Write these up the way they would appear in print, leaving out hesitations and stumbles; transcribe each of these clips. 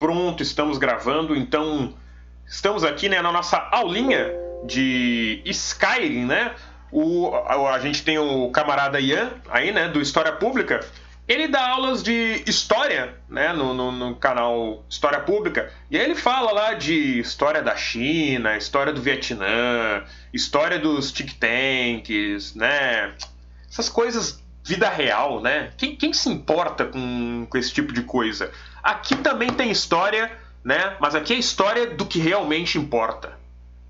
pronto, estamos gravando, então estamos aqui, né, na nossa aulinha de Skyrim, né? A gente tem o camarada Ian aí, né, do História Pública. Ele dá aulas de história, né, no canal História Pública, e aí ele fala lá de história da China, história do Vietnã, história dos tic-tanks, né, essas coisas, vida real, né? Quem se importa com esse tipo de coisa? Aqui também tem história, né, mas aqui é história do que realmente importa.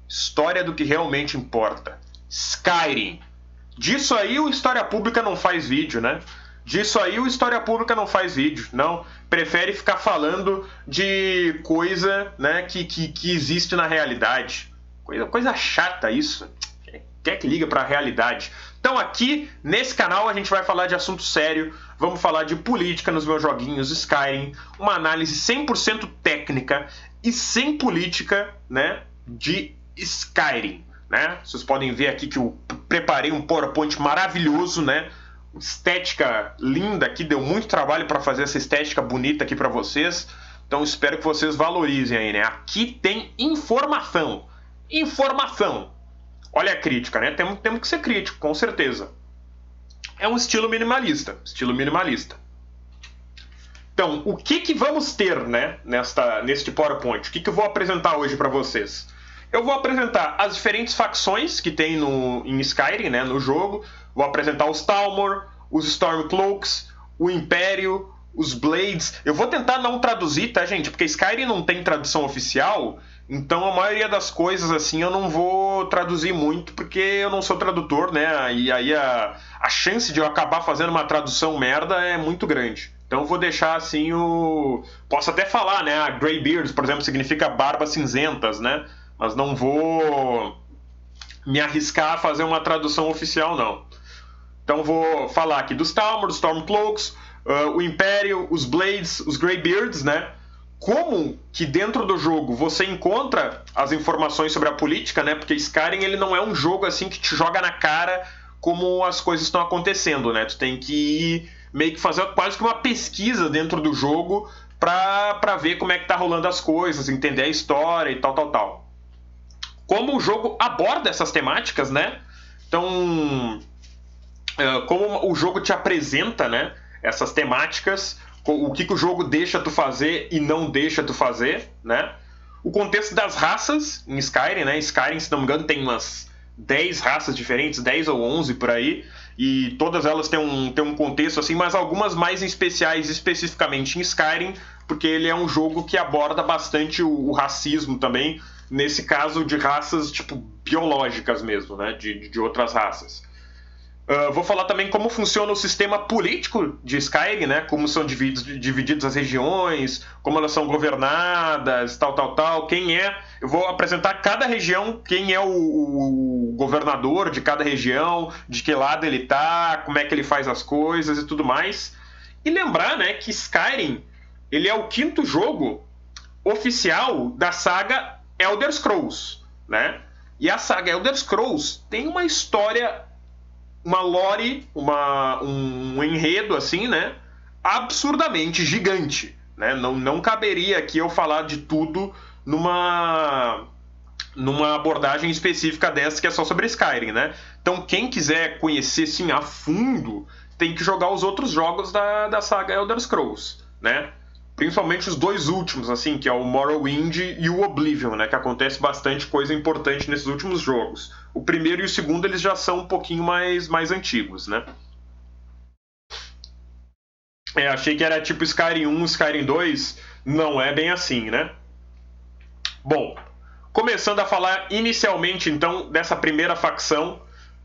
História do que realmente importa. Skyrim. Disso aí o História Pública não faz vídeo, né? Disso aí o História Pública não faz vídeo, não. Prefere ficar falando de coisa, né, que existe na realidade. Coisa chata isso. Quem é que liga pra realidade? Então aqui, nesse canal, a gente vai falar de assunto sério. Vamos falar de política nos meus joguinhos Skyrim. Uma análise 100% técnica e sem política, né, de Skyrim, né? Vocês podem ver aqui que eu preparei um PowerPoint maravilhoso, né? Estética linda aqui, deu muito trabalho para fazer essa estética bonita aqui para vocês. Então espero que vocês valorizem aí, né? Aqui tem informação. Informação. Olha a crítica, né? Temos que ser crítico, com certeza. É um estilo minimalista. Estilo minimalista. Então, o que vamos ter, né, neste PowerPoint? O que eu vou apresentar hoje para vocês? Eu vou apresentar as diferentes facções que tem em Skyrim, né, no jogo. Vou apresentar os Thalmor, os Stormcloaks, o Império, os Blades. Eu vou tentar não traduzir, tá, gente? Porque Skyrim não tem tradução oficial, então a maioria das coisas, assim, eu não vou traduzir muito, porque eu não sou tradutor, né? E aí a chance de eu acabar fazendo uma tradução merda é muito grande. Então eu vou deixar, assim, Posso até falar, né? A Greybeards, por exemplo, significa barbas cinzentas, né? Mas não vou me arriscar a fazer uma tradução oficial, não. Então vou falar aqui dos Thalmor, dos Stormcloaks, o Império, os Blades, os Greybeards, né? Como que dentro do jogo você encontra as informações sobre a política, né? Porque Skyrim ele não é um jogo assim que te joga na cara como as coisas estão acontecendo, né? Tu tem que ir meio que fazer quase que uma pesquisa dentro do jogo pra ver como é que tá rolando as coisas, entender a história e tal. Como o jogo aborda essas temáticas, né? Então, como o jogo te apresenta, né, essas temáticas, o que o jogo deixa tu fazer e não deixa tu fazer, né? O contexto das raças em Skyrim, né? Skyrim, se não me engano, tem umas 10 raças diferentes, 10 ou 11 por aí, e todas elas têm um contexto assim, mas algumas mais especiais especificamente em Skyrim, porque ele é um jogo que aborda bastante o racismo também, nesse caso de raças tipo biológicas mesmo, né? De outras raças. Vou falar também como funciona o sistema político de Skyrim, né? Como são divididas as regiões, como elas são governadas, tal. Quem é... Eu vou apresentar cada região, quem é o governador de cada região, de que lado ele tá, como é que ele faz as coisas e tudo mais. E lembrar, né, que Skyrim ele é o 5º jogo oficial da saga Elder Scrolls, né? E a saga Elder Scrolls tem uma história, uma lore, um enredo assim, né, absurdamente gigante, né? Não caberia aqui eu falar de tudo numa abordagem específica dessa que é só sobre Skyrim, né? Então quem quiser conhecer sim a fundo tem que jogar os outros jogos da saga Elder Scrolls, né? Principalmente os 2 últimos, assim, que é o Morrowind e o Oblivion, né? Que acontece bastante coisa importante nesses últimos jogos. O primeiro e o segundo, eles já são um pouquinho mais antigos, né? Achei que era tipo Skyrim 1, Skyrim 2. Não é bem assim, né? Bom, começando a falar inicialmente, então, dessa primeira facção,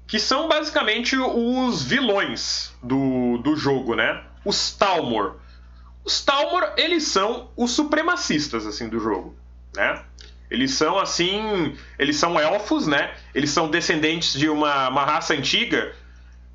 que são basicamente os vilões do jogo, né? Os Thalmor. Os Thalmor, eles são os supremacistas, assim, do jogo, né? Eles são, assim... Eles são elfos, né? Eles são descendentes de uma raça antiga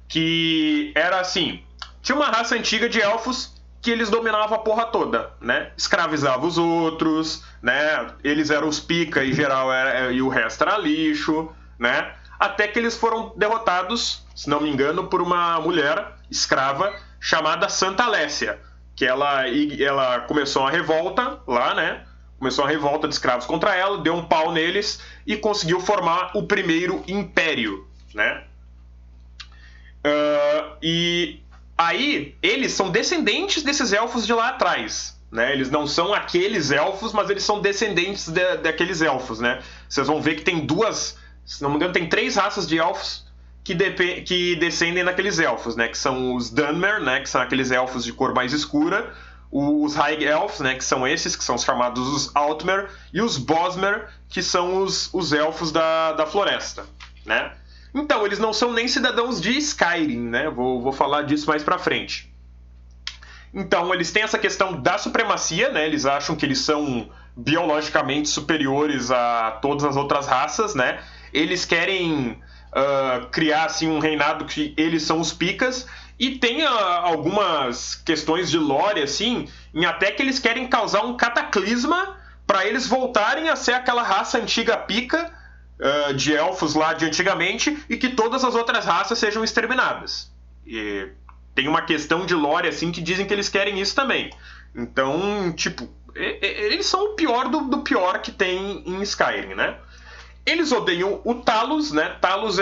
que era, assim... Tinha uma raça antiga de elfos que eles dominavam a porra toda, né? Escravizavam os outros, né? Eles eram os pica e geral e o resto era lixo, né? Até que eles foram derrotados, se não me engano, por uma mulher escrava chamada Santa Alessia. que ela começou uma revolta lá, né? Começou uma revolta de escravos contra ela, deu um pau neles e conseguiu formar o primeiro império, né? E aí, eles são descendentes desses elfos de lá atrás, né? Eles não são aqueles elfos, mas eles são descendentes daqueles elfos, né? Vocês vão ver que tem se não me engano, tem 3 raças de elfos que descendem daqueles elfos, né? Que são os Dunmer, né? Que são aqueles elfos de cor mais escura, os High Elves, né? Que são esses, que são chamados os Altmer, e os Bosmer, que são os elfos da floresta, né? Então, eles não são nem cidadãos de Skyrim, né? Vou falar disso mais pra frente. Então, eles têm essa questão da supremacia, né? Eles acham que eles são biologicamente superiores a todas as outras raças, né? Eles querem criar, assim, um reinado que eles são os picas, e tem algumas questões de lore, assim, em até que eles querem causar um cataclisma para eles voltarem a ser aquela raça antiga pica, de elfos lá de antigamente, e que todas as outras raças sejam exterminadas. E tem uma questão de lore assim que dizem que eles querem isso também. Então, tipo, eles são o pior do pior que tem em Skyrim, né? Eles odeiam o Talos, né? Talos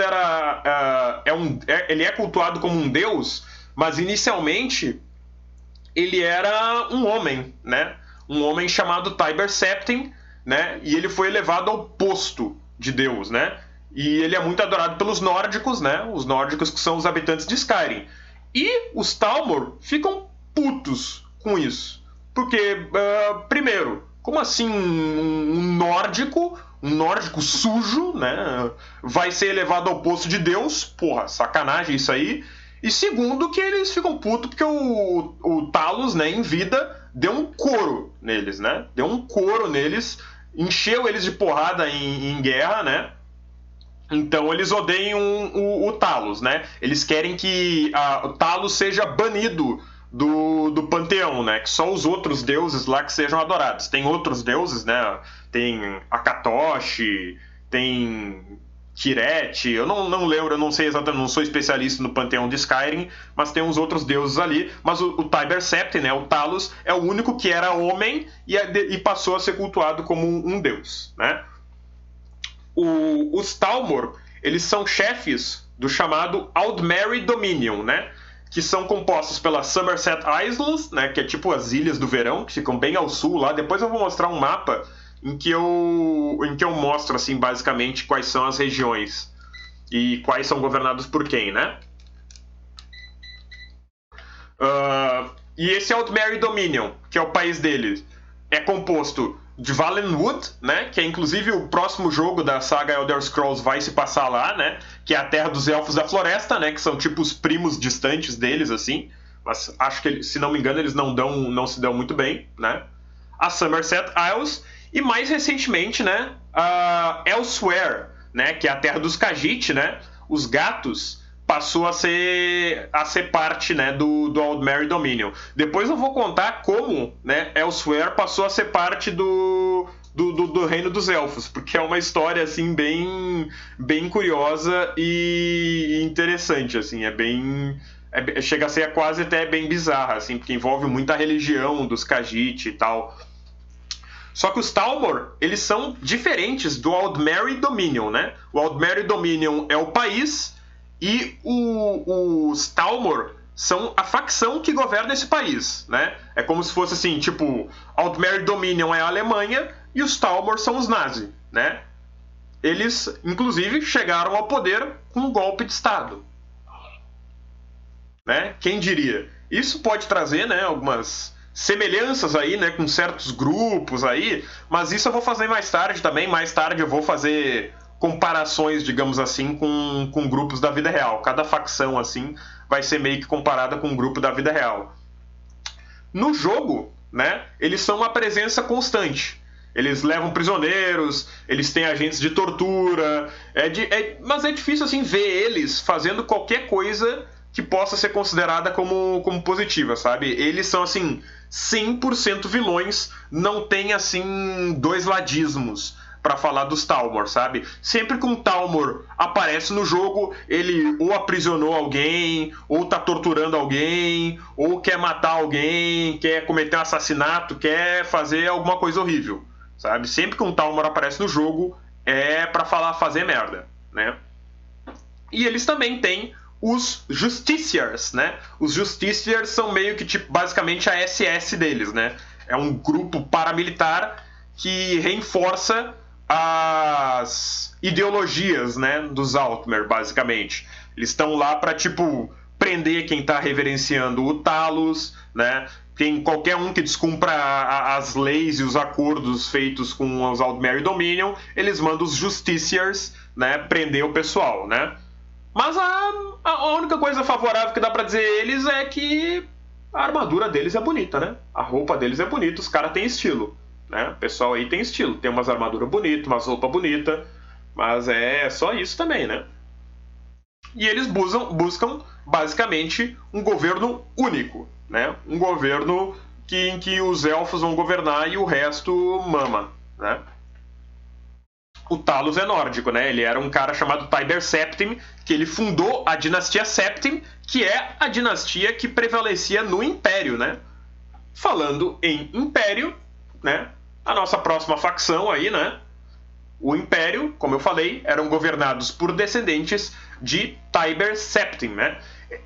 ele é cultuado como um deus, mas inicialmente ele era um homem, né? Um homem chamado Tiber Septim, né? E ele foi elevado ao posto de Deus, né? E ele é muito adorado pelos nórdicos, né? Os nórdicos que são os habitantes de Skyrim. E os Talmor ficam putos com isso. Porque, primeiro, como assim um nórdico sujo, né? Vai ser elevado ao posto de Deus? Porra, sacanagem isso aí. E segundo, que eles ficam putos porque o Talos, né, em vida, deu um couro neles, né? Deu um couro neles, encheu eles de porrada em guerra, né? Então eles odeiam o Talos, né? Eles querem que o Talos seja banido do panteão, né? Que só os outros deuses lá que sejam adorados. Tem outros deuses, né? Tem Akatoshi, tem Kirete, eu não lembro, eu não sei exatamente, não sou especialista no panteão de Skyrim, mas tem uns outros deuses ali, mas o Tiber Septim, né, o Talos, é o único que era homem e passou a ser cultuado como um deus, né? Os Talmor, eles são chefes do chamado Aldmeri Dominion, né? Que são compostos pelas Somerset Islands, né? Que é tipo as Ilhas do Verão, que ficam bem ao sul lá. Depois eu vou mostrar um mapa em que eu mostro, assim, basicamente quais são as regiões e quais são governados por quem, né? E esse Aldmeri Dominion, que é o país deles, é composto de Valenwood, né, que é inclusive o próximo jogo da saga Elder Scrolls vai se passar lá, né, que é a terra dos elfos da floresta, né, que são tipo os primos distantes deles, assim, mas acho que, se não me engano, eles não se dão muito bem, né, a Somerset Isles, e mais recentemente, né, a Elsewhere, né, que é a terra dos Khajiit, né, os gatos, passou a ser parte, né, do Aldmeri Dominion. Depois eu vou contar como, né, Elsewhere passou a ser parte do Reino dos Elfos, porque é uma história assim bem curiosa e interessante, assim, chega a ser quase até bem bizarra, assim, porque envolve muita religião dos Khajiit e tal. Só que os Talmor, eles são diferentes do Aldmeri Dominion, né? O Aldmeri Dominion é o país e os Talmor são a facção que governa esse país, né? É como se fosse assim, tipo, Aldmeri Dominion é a Alemanha e os Talmor são os nazis, né? Eles, inclusive, chegaram ao poder com um golpe de Estado, né? Quem diria? Isso pode trazer, né, algumas semelhanças aí, né, com certos grupos aí, mas isso eu vou fazer mais tarde também. Mais tarde eu vou fazer comparações, digamos assim, com grupos da vida real. Cada facção, assim, vai ser meio que comparada com um grupo da vida real. No jogo, né, eles são uma presença constante. Eles levam prisioneiros, eles têm agentes de tortura, mas é difícil, assim, ver eles fazendo qualquer coisa que possa ser considerada como positiva, sabe? Eles são, assim, 100% vilões, não tem, assim, dois ladismos. para falar dos Talmor, sabe? Sempre que um Talmor aparece no jogo, ele ou aprisionou alguém, ou tá torturando alguém, ou quer matar alguém, quer cometer um assassinato, quer fazer alguma coisa horrível, sabe? Sempre que um Talmor aparece no jogo, é para fazer merda, né? E eles também têm os Justiciars, né? Os Justiciars são meio que, tipo, basicamente a SS deles, né? É um grupo paramilitar que reforça as ideologias, né, dos Altmer, basicamente. Eles estão lá para, tipo, prender quem está reverenciando o Talos, né? Qualquer um que descumpra as leis e os acordos feitos com os Aldmeri Dominion, eles mandam os Justiciars, né, prender o pessoal, né? Mas a única coisa favorável que dá pra dizer eles é que a armadura deles é bonita, né? A roupa deles é bonita, os caras têm estilo, né? O pessoal aí tem estilo, tem umas armaduras bonitas, umas roupas bonitas, mas é só isso também, né? E eles buscam basicamente um governo único, né? Um governo em que os elfos vão governar e o resto mama, né? O Talos é nórdico, né? Ele era um cara chamado Tiber Septim, que ele fundou a dinastia Septim, que é a dinastia que prevalecia no Império, né? Falando em Império, né? A nossa próxima facção aí, né? O Império, como eu falei, eram governados por descendentes de Tiber Septim, né?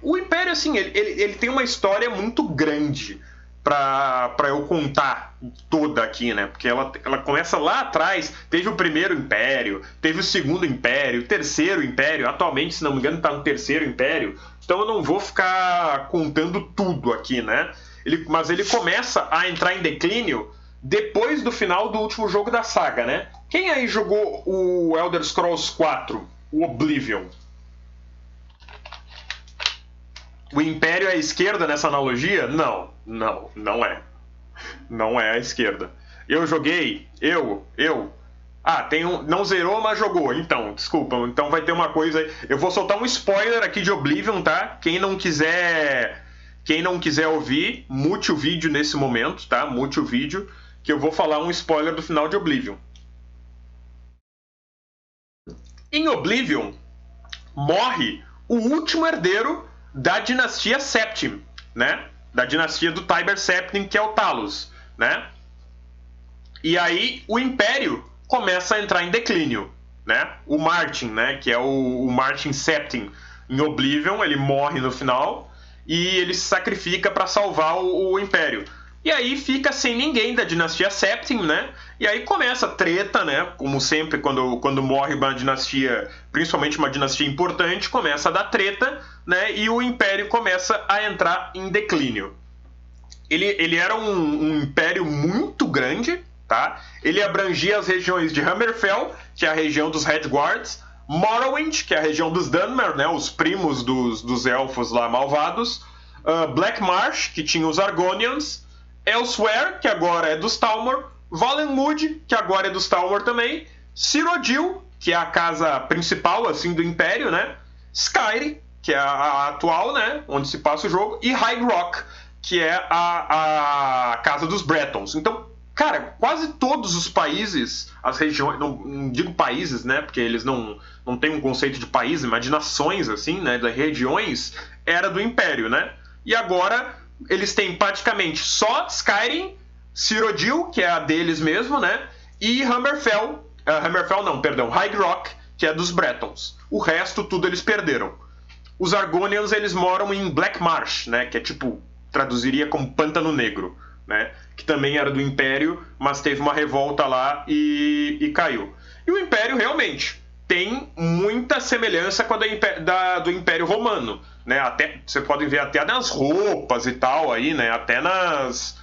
O Império, assim, ele tem uma história muito grande para eu contar toda aqui, né? Porque ela começa lá atrás, teve o primeiro Império, teve o segundo Império, o terceiro Império, atualmente, se não me engano, está no terceiro Império, então eu não vou ficar contando tudo aqui, né? Mas ele começa a entrar em declínio depois do final do último jogo da saga, né? Quem aí jogou o Elder Scrolls 4, o Oblivion? O Império é a esquerda nessa analogia? Não é. Não é a esquerda. Eu joguei, não zerou, mas jogou. Então, desculpa, então vai ter uma coisa aí. Eu vou soltar um spoiler aqui de Oblivion, tá? Quem não quiser ouvir, mute o vídeo nesse momento, tá? Mute o vídeo, que eu vou falar um spoiler do final de Oblivion. Em Oblivion, morre o último herdeiro da dinastia Septim, né? Da dinastia do Tiber Septim, que é o Talos, né? E aí o Império começa a entrar em declínio, né? O Martin, né? Que é o Martin Septim em Oblivion, ele morre no final e ele se sacrifica para salvar o Império. E aí fica sem ninguém da dinastia Septim, né? E aí começa a treta, né? Como sempre, quando morre uma dinastia, principalmente uma dinastia importante, começa a dar treta, né? E o Império começa a entrar em declínio. Ele era um império muito grande, tá? Ele abrangia as regiões de Hammerfell, que é a região dos Redguards, Morrowind, que é a região dos Dunmer, né? Os primos dos elfos lá malvados, Black Marsh, que tinha os Argonians, Elsewhere, que agora é dos Talmor, Valenwood, que agora é dos Talmor também, Cyrodiil, que é a casa principal assim do Império, né? Skyrim, que é a atual, né? Onde se passa o jogo, e High Rock, que é a casa dos Bretons. Então, cara, quase todos os países, as regiões, não digo países, né? Porque eles não têm um conceito de país, mas de nações, assim, né? Das regiões, era do Império, né? E agora eles têm praticamente só Skyrim, Cyrodiil, que é a deles mesmo, né? E Hammerfell não, perdão, High Rock, que é dos Bretons. O resto, tudo eles perderam. Os Argonians, eles moram em Black Marsh, né? Que é tipo, traduziria como Pântano Negro, né? Que também era do Império, mas teve uma revolta lá e caiu. E o Império, realmente, tem muita semelhança com a do Império Romano, né? Até, você pode ver até nas roupas e tal aí, né? Até nas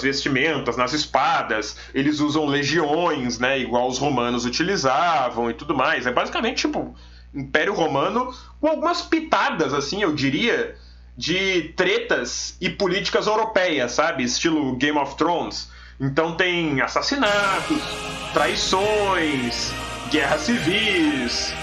vestimentas, nas espadas, eles usam legiões, né? Igual os romanos utilizavam e tudo mais. É basicamente tipo Império Romano com algumas pitadas, assim, eu diria, de tretas e políticas europeias, sabe? Estilo Game of Thrones. Então tem assassinatos, traições, guerras civis,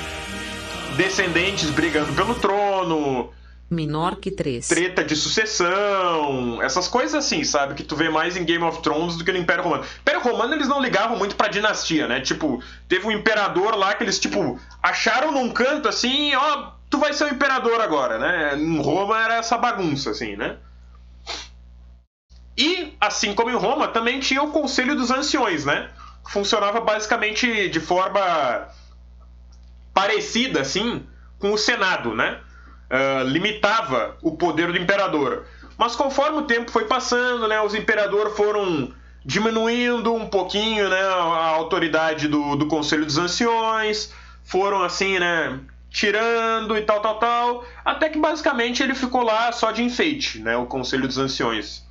descendentes brigando pelo trono, menor que 3, treta de sucessão, essas coisas assim, sabe? Que tu vê mais em Game of Thrones do que no Império Romano. Império Império Romano eles não ligavam muito pra dinastia, né? Tipo, teve um imperador lá que eles, tipo, acharam num canto assim, ó, tu vai ser o imperador agora, né? Em Roma era essa bagunça, assim, né? E, assim como em Roma, também tinha o Conselho dos Anciões, né? Que funcionava basicamente de forma parecida, assim, com o Senado, né? Limitava o poder do imperador. Mas conforme o tempo foi passando, né, os imperadores foram diminuindo um pouquinho, né, a autoridade do Conselho dos Anciões, foram assim, né, tirando e tal, até que basicamente ele ficou lá só de enfeite, né, o Conselho dos Anciões,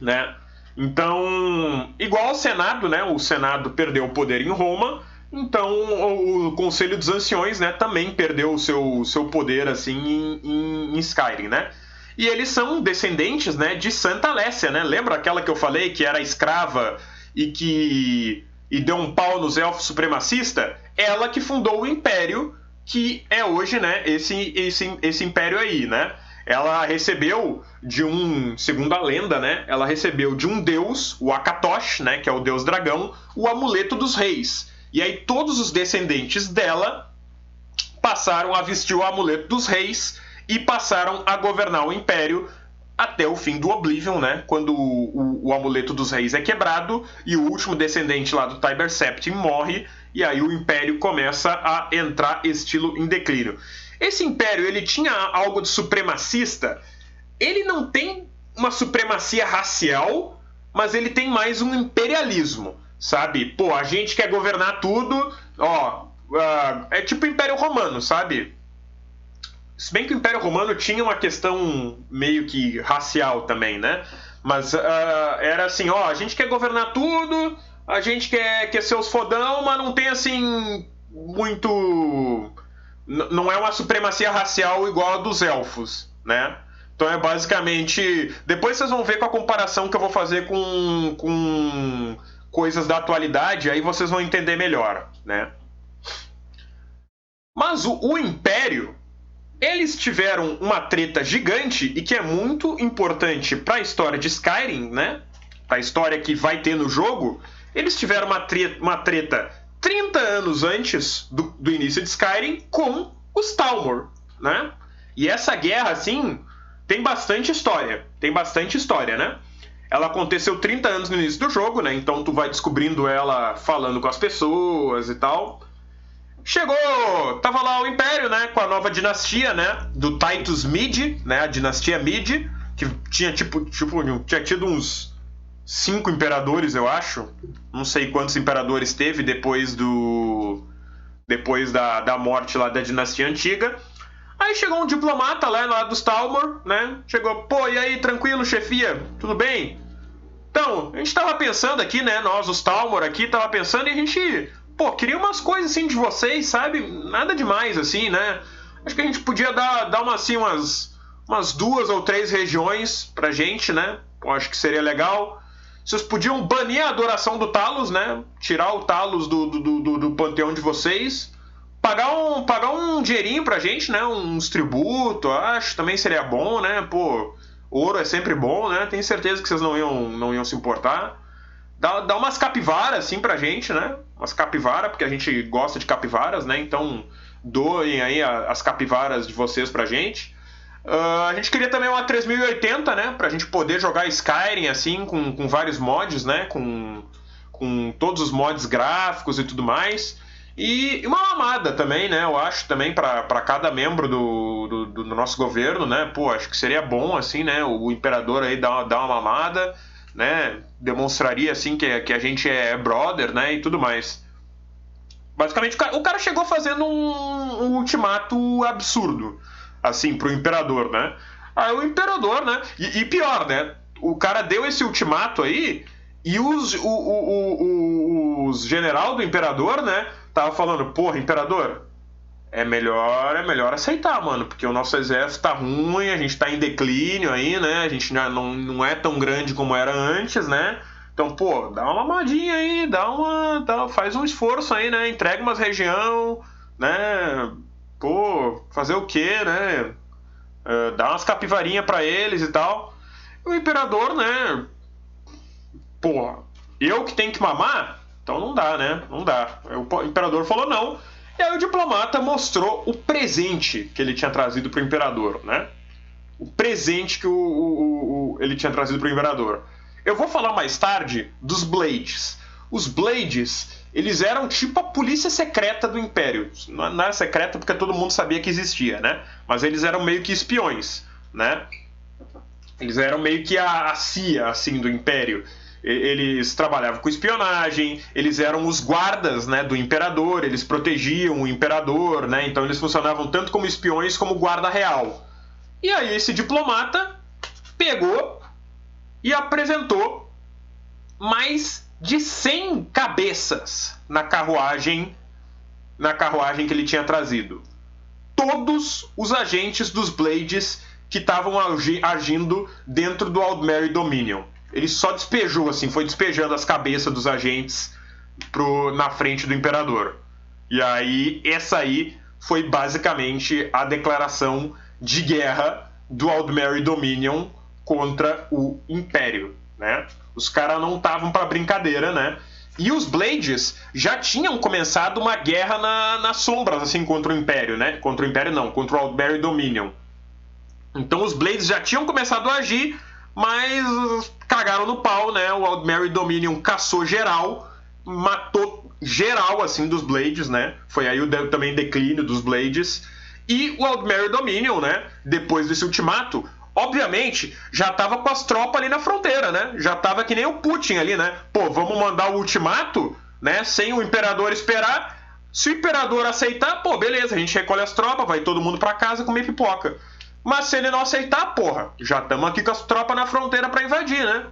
né? Então, igual ao Senado, né, o Senado perdeu o poder em Roma, então o Conselho dos Anciões, né, também perdeu o seu poder assim em Skyrim, né? E eles são descendentes, né, de Santa Alessia, né? Lembra aquela que eu falei que era escrava e deu um pau nos elfos supremacistas? Ela que fundou o império que é hoje, né, esse império aí, né? Ela recebeu de um, segundo a lenda, né, ela recebeu de um deus, o Akatosh, né, que é o deus dragão, o amuleto dos reis. E aí todos os descendentes dela passaram a vestir o amuleto dos reis e passaram a governar o império até o fim do Oblivion, né? Quando o amuleto dos reis é quebrado e o último descendente lá do Tiber Septim morre, e aí o império começa a entrar estilo em declínio. Esse império, ele tinha algo de supremacista. Ele não tem uma supremacia racial, mas ele tem mais um imperialismo, sabe? Pô, a gente quer governar tudo, ó, é tipo o Império Romano, sabe? Se bem que o Império Romano tinha uma questão meio que racial também, né? Mas era assim, ó, a gente quer governar tudo, a gente quer ser os fodão, mas não tem assim muito... Não é uma supremacia racial igual a dos elfos, né? Então é basicamente... Depois vocês vão ver com a comparação que eu vou fazer com coisas da atualidade, aí vocês vão entender melhor, né? Mas o Império, eles tiveram uma treta gigante e que é muito importante para a história de Skyrim, né? Para a história que vai ter no jogo. Eles tiveram uma treta 30 anos antes do início de Skyrim com os Talmor, né? E essa guerra, assim, tem bastante história. Tem bastante história, né? Ela aconteceu 30 anos no início do jogo, né? Então tu vai descobrindo ela falando com as pessoas e tal. Chegou, tava lá o Império, né, com a nova dinastia, né, do Titus Mede, né, a dinastia Mede, que tinha tinha tido uns 5 imperadores, eu acho. Não sei quantos imperadores teve depois da morte lá da dinastia antiga. Aí chegou um diplomata lá dos Talmor, né? Chegou, pô, e aí, tranquilo, chefia? Tudo bem? Então, a gente tava pensando aqui, né, nós, os Talmor aqui, tava pensando e a gente... Pô, queria umas coisas assim de vocês, sabe? Nada demais, assim, né? Acho que a gente podia dar umas 2 ou 3 regiões pra gente, né? Eu acho que seria legal. Vocês podiam banir a adoração do Talos, né? Tirar o Talos do panteão de vocês. Pagar um dinheirinho pra gente, né? Uns tributos, acho. Também seria bom, né? Pô, ouro é sempre bom, né? Tenho certeza que vocês não iam se importar. Dá umas capivaras, assim, pra gente, né? Umas capivaras, porque a gente gosta de capivaras, né? Então, doem aí as capivaras de vocês pra gente. A gente queria também uma 3080, né? Pra gente poder jogar Skyrim, assim, com vários mods, né? Com todos os mods gráficos e tudo mais. E uma mamada também, né? Eu acho também pra cada membro do nosso governo, né? Pô, acho que seria bom, assim, né? O imperador aí dar uma mamada, né? Demonstraria assim que a gente é brother, né, e tudo mais. Basicamente o cara chegou fazendo um ultimato absurdo, assim, pro imperador, né? Aí o imperador, né, e pior, né, o cara deu esse ultimato aí e os general do imperador, né, tava falando, porra, imperador, é melhor aceitar, mano, porque o nosso exército tá ruim, a gente tá em declínio aí, né? A gente não é tão grande como era antes, né? Então, pô, dá uma mamadinha aí, faz um esforço aí, né? Entrega umas região, né? Pô, fazer o quê, né? Dá umas capivarinhas pra eles e tal. O imperador, né? Porra, Eu que tenho que mamar? Então não dá, né? Não dá. O imperador falou não. E aí o diplomata mostrou o presente que ele tinha trazido para o imperador, né? O presente que ele tinha trazido para o imperador. Eu vou falar mais tarde dos Blades. Os Blades, eles eram tipo a polícia secreta do Império. Não era secreta porque todo mundo sabia que existia, né? Mas eles eram meio que espiões, né? Eles eram meio que a CIA, assim, do Império. Eles trabalhavam com espionagem, eles eram os guardas, né, do imperador, eles protegiam o imperador, né? Então eles funcionavam tanto como espiões como guarda real. E aí esse diplomata pegou e apresentou mais de 100 cabeças na carruagem que ele tinha trazido. Todos os agentes dos Blades que estavam agindo dentro do Aldmeri Dominion. Ele só despejou, assim, foi despejando as cabeças dos agentes na frente do imperador. E aí, essa aí foi basicamente a declaração de guerra do Aldmeri Dominion contra o Império, né? Os caras não estavam para brincadeira, né? E os Blades já tinham começado uma guerra nas sombras, assim, contra o Império, né? Contra o Império não, contra o Aldmeri Dominion. Então os Blades já tinham começado a agir, mas cagaram no pau, né? O Aldmeri Dominion caçou geral, matou geral, assim, dos Blades, né? Foi aí também declínio dos Blades. E o Aldmeri Dominion, né? Depois desse ultimato, obviamente, já tava com as tropas ali na fronteira, né? Já tava que nem o Putin ali, né? Pô, vamos mandar o ultimato, né? Sem o imperador esperar. Se o imperador aceitar, pô, beleza, a gente recolhe as tropas, vai todo mundo pra casa comer pipoca. Mas se ele não aceitar, porra, já estamos aqui com as tropas na fronteira para invadir, né?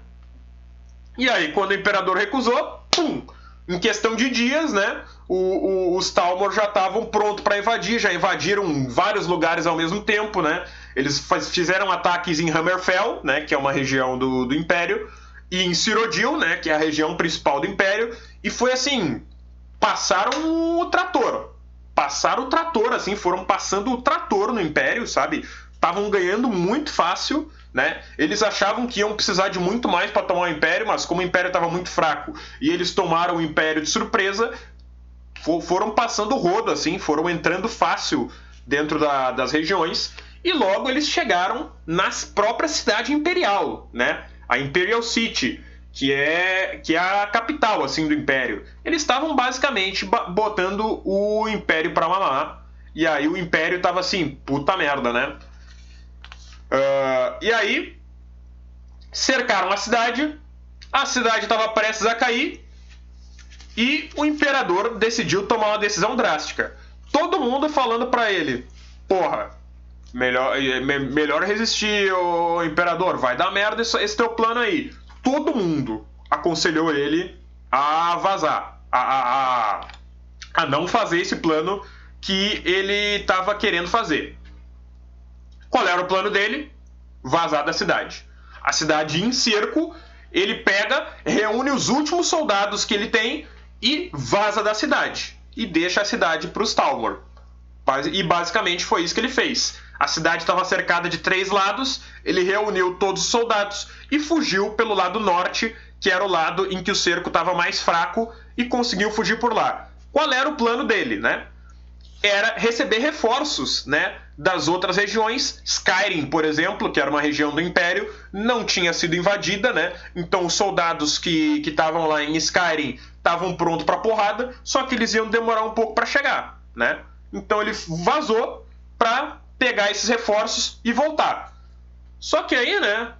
E aí, quando o imperador recusou, pum! Em questão de dias, né? Os Talmor já estavam prontos para invadir, já invadiram vários lugares ao mesmo tempo, né? Eles fizeram ataques em Hammerfell, né? Que é uma região do Império, e em Cyrodiil, né? Que é a região principal do Império, e foi assim: passaram o trator. Passaram o trator, assim, foram passando o trator no Império, sabe? Estavam ganhando muito fácil, né? Eles achavam que iam precisar de muito mais para tomar o Império, mas como o Império estava muito fraco e eles tomaram o Império de surpresa, foram passando o rodo, assim, foram entrando fácil dentro das regiões e logo eles chegaram na própria cidade imperial, né? A Imperial City, que é a capital, assim, do Império. Eles estavam basicamente botando o Império para mamar. E aí o Império tava assim, puta merda, né? E aí cercaram a cidade estava prestes a cair e o imperador decidiu tomar uma decisão drástica. Todo mundo falando pra ele: porra, melhor resistir, ô imperador, vai dar merda esse teu plano aí. Todo mundo aconselhou ele a vazar, a não fazer esse plano que ele estava querendo fazer. Qual era o plano dele? Vazar da cidade. A cidade em cerco, ele pega, reúne os últimos soldados que ele tem e vaza da cidade. E deixa a cidade para os Talmor. E basicamente foi isso que ele fez. A cidade estava cercada de 3 lados, ele reuniu todos os soldados e fugiu pelo lado norte, que era o lado em que o cerco estava mais fraco, e conseguiu fugir por lá. Qual era o plano dele, né? Era receber reforços, né, das outras regiões. Skyrim, por exemplo, que era uma região do Império, não tinha sido invadida, né? Então os soldados que estavam lá em Skyrim estavam prontos para porrada, só que eles iam demorar um pouco para chegar, né? Então ele vazou para pegar esses reforços e voltar. Só que aí, né,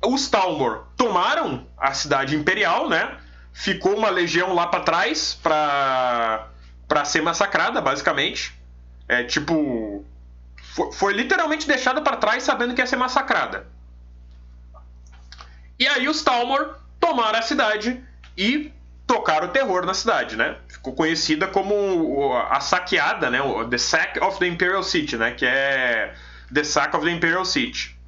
os Talmor tomaram a cidade imperial, né? Ficou uma legião lá para trás para ser massacrada, basicamente. Foi literalmente deixada para trás sabendo que ia ser massacrada. E aí os Talmor tomaram a cidade e tocaram o terror na cidade, né? Ficou conhecida como a saqueada, né? The Sack of the Imperial City, né? Que é The Sack of the Imperial City.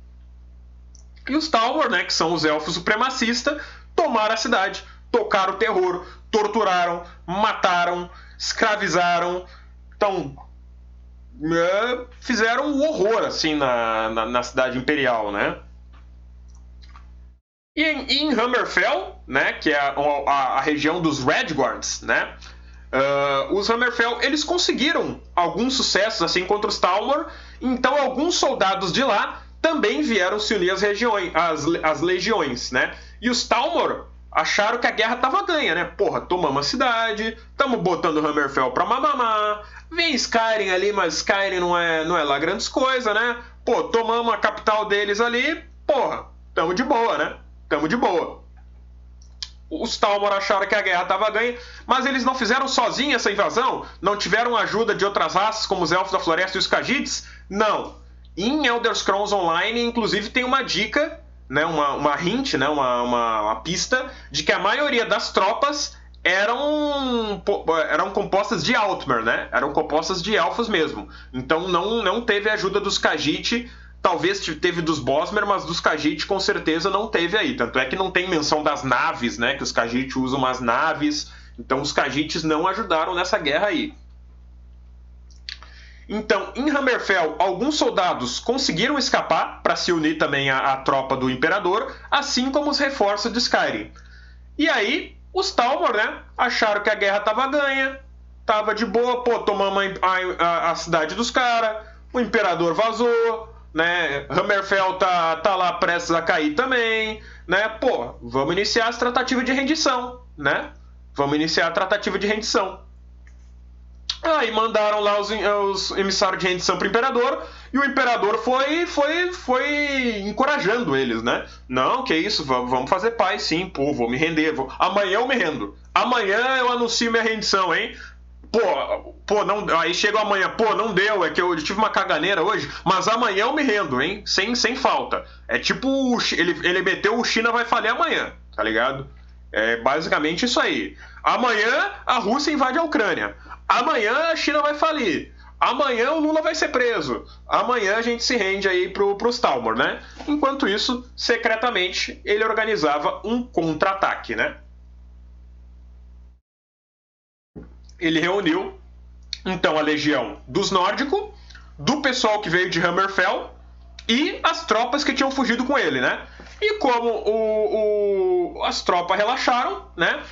E os Talmor, né? Que são os elfos supremacistas, tomaram a cidade, tocaram o terror, torturaram, mataram, escravizaram. Então, fizeram um horror, assim, na cidade imperial, né? E em Hammerfell, né, que é a região dos Redguards, né, os Hammerfell eles conseguiram alguns sucessos assim contra os Talmor, então alguns soldados de lá também vieram se unir às legiões, né? E os Talmor acharam que a guerra tava ganha, né? Porra, tomamos a cidade, tamo botando Hammerfell pra mamamá, vem Skyrim ali, mas Skyrim não é lá grandes coisas, né? Pô, tomamos a capital deles ali, porra, tamo de boa, né? Tamo de boa. Os Talmor acharam que a guerra estava ganha, mas eles não fizeram sozinhos essa invasão? Não tiveram ajuda de outras raças, como os Elfos da Floresta e os Khajiits? Não. Em Elder Scrolls Online, inclusive, tem uma dica, né, uma hint, né, uma pista, de que a maioria das tropas eram compostas de Altmer, né? Eram compostas de elfos mesmo. Então não teve ajuda dos Khajiit. Talvez teve dos Bosmer, mas dos Khajiit com certeza não teve aí. Tanto é que não tem menção das naves, né? Que os Khajiit usam umas naves. Então os Khajiits não ajudaram nessa guerra aí. Então, em Hammerfell, alguns soldados conseguiram escapar para se unir também à tropa do Imperador, assim como os reforços de Skyrim. E aí, os Talmor, né? Acharam que a guerra estava ganha, tava de boa, pô, tomamos a cidade dos caras, o Imperador vazou, né? Hammerfell tá lá prestes a cair também, né? Pô, vamos iniciar as tratativas de rendição, né? Vamos iniciar a tratativa de rendição. Aí mandaram lá os emissários de rendição pro Imperador, e o Imperador foi encorajando eles, né? Não, que isso, vamos fazer paz sim, pô, vou me render. Amanhã eu me rendo. Amanhã eu anuncio minha rendição, hein? Pô, não. Aí chega amanhã, pô, não deu, é que eu tive uma caganeira hoje, mas amanhã eu me rendo, hein? Sem falta. É tipo, ele meteu o China vai falhar amanhã, tá ligado? É basicamente isso aí. Amanhã a Rússia invade a Ucrânia. Amanhã a China vai falir. Amanhã o Lula vai ser preso. Amanhã a gente se rende aí pros Talmor, né? Enquanto isso, secretamente, ele organizava um contra-ataque, né? Ele reuniu, então, a legião dos nórdicos, do pessoal que veio de Hammerfell e as tropas que tinham fugido com ele, né? E como as tropas relaxaram, né?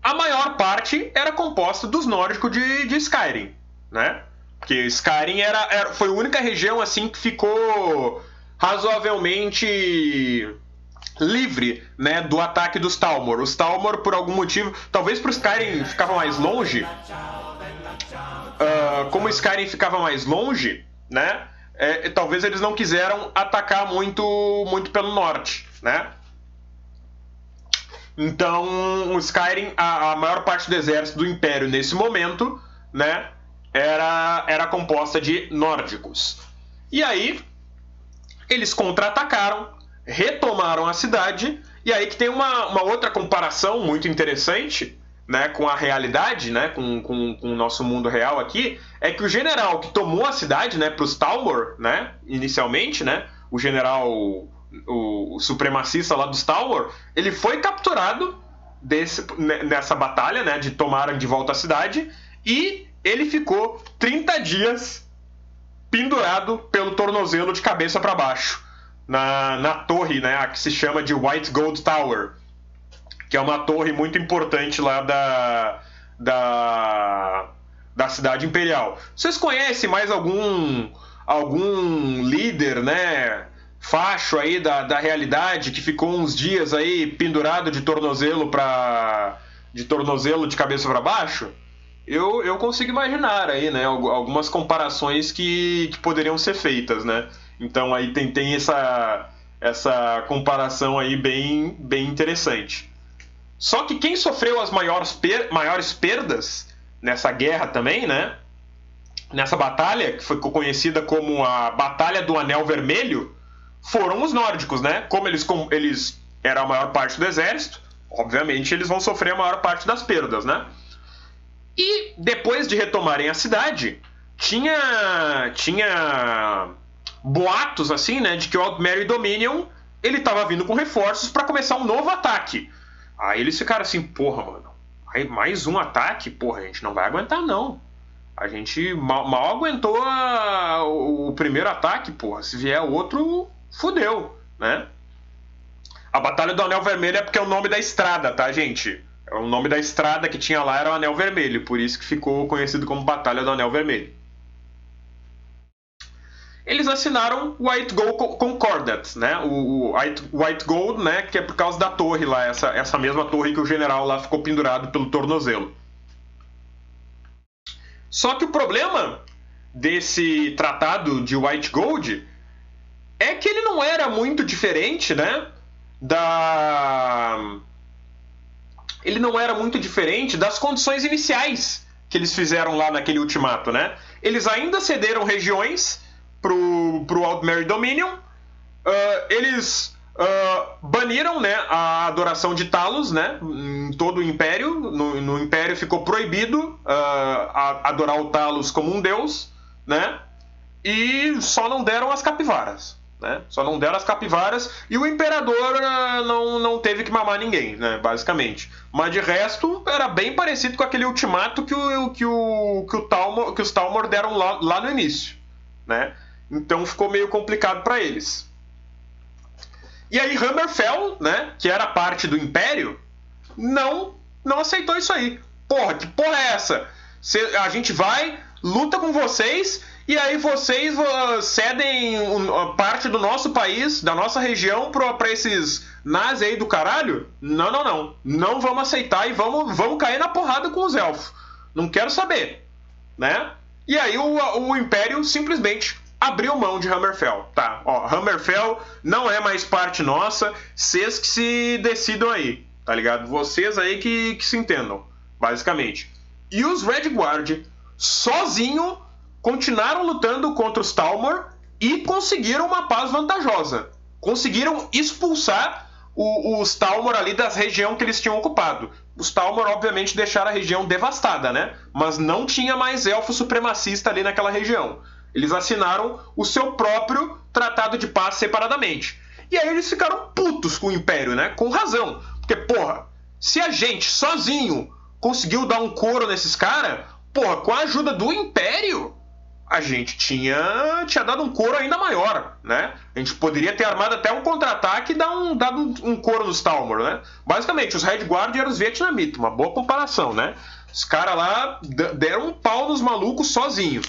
A maior parte era composta dos nórdicos de Skyrim, né? Porque Skyrim foi a única região assim que ficou razoavelmente livre, né, do ataque dos Talmor. Os Talmor, por algum motivo, talvez pro Skyrim ficava mais longe, como o Skyrim ficava mais longe, né, talvez eles não quiseram atacar muito pelo norte, né? Então, o Skyrim, a maior parte do exército do Império nesse momento, né, era composta de nórdicos. E aí, eles contra-atacaram, retomaram a cidade, e aí que tem uma outra comparação muito interessante, né, com a realidade, né, com o nosso mundo real aqui, é que o general que tomou a cidade, né, para os Talmor, né, inicialmente, né, o general, o supremacista lá dos Talmor, ele foi capturado nessa batalha, né, de tomarem de volta a cidade, e ele ficou 30 dias pendurado pelo tornozelo de cabeça para baixo na torre, né, que se chama de White Gold Tower, que é uma torre muito importante lá da cidade imperial. Vocês conhecem mais algum líder, né, facho aí da realidade que ficou uns dias aí pendurado de tornozelo de cabeça para baixo? Eu consigo imaginar aí, né, algumas comparações que poderiam ser feitas, né? Então aí tem essa comparação aí bem interessante. Só que quem sofreu as maiores perdas nessa guerra também, né? Nessa batalha, que foi conhecida como a Batalha do Anel Vermelho, foram os nórdicos, né? Como eles eram a maior parte do exército, obviamente eles vão sofrer a maior parte das perdas, né? E depois de retomarem a cidade, tinha boatos assim, né, de que o Altmer Dominion ele tava vindo com reforços para começar um novo ataque. Aí eles ficaram assim, porra, mano, aí mais um ataque? Porra, a gente não vai aguentar não. A gente mal aguentou o primeiro ataque, porra. Se vier outro, fudeu, né? A Batalha do Anel Vermelho é porque é o nome da estrada, tá, gente? O nome da estrada que tinha lá era o Anel Vermelho, por isso que ficou conhecido como Batalha do Anel Vermelho. Eles assinaram o White Gold Concordat, né? O White Gold, né? Que é por causa da torre lá, essa mesma torre que o general lá ficou pendurado pelo tornozelo. Só que o problema desse tratado de White Gold é que ele não era muito diferente, né? Ele não era muito diferente das condições iniciais que eles fizeram lá naquele ultimato, né? Eles ainda cederam regiões pro Aldmeri Dominion. Eles baniram, né, a adoração de Talos, né, em todo o Império. No Império ficou proibido adorar o Talos como um deus, né? E só não deram as capivaras. Né? Só não deram as capivaras e o imperador não teve que mamar ninguém, né? Basicamente. Mas de resto, era bem parecido com aquele ultimato que os Talmor deram lá no início. Né? Então ficou meio complicado para eles. E aí Hammerfell, né, que era parte do Império, não aceitou isso aí. Porra, que porra é essa? A gente vai, luta com vocês, e aí vocês cedem parte do nosso país, da nossa região, pra esses nazis aí do caralho? Não. Não vamos aceitar e vamos cair na porrada com os elfos. Não quero saber. Né? E aí o Império simplesmente abriu mão de Hammerfell. Tá, ó, Hammerfell não é mais parte nossa, vocês que se decidam aí, tá ligado? Vocês aí que se entendam, basicamente. E os Redguard, sozinho, continuaram lutando contra os Talmor e conseguiram uma paz vantajosa. Conseguiram expulsar os Talmor ali da região que eles tinham ocupado. Os Talmor, obviamente, deixaram a região devastada, né? Mas não tinha mais elfo supremacista ali naquela região. Eles assinaram o seu próprio tratado de paz separadamente. E aí eles ficaram putos com o Império, né? Com razão. Porque, porra, se a gente, sozinho, conseguiu dar um couro nesses caras, porra, com a ajuda do Império, a gente tinha dado um couro ainda maior, né? A gente poderia ter armado até um contra-ataque e dado um couro nos Talmor, né? Basicamente, os Redguard eram os vietnamitas, uma boa comparação, né? Os caras lá deram um pau nos malucos sozinhos.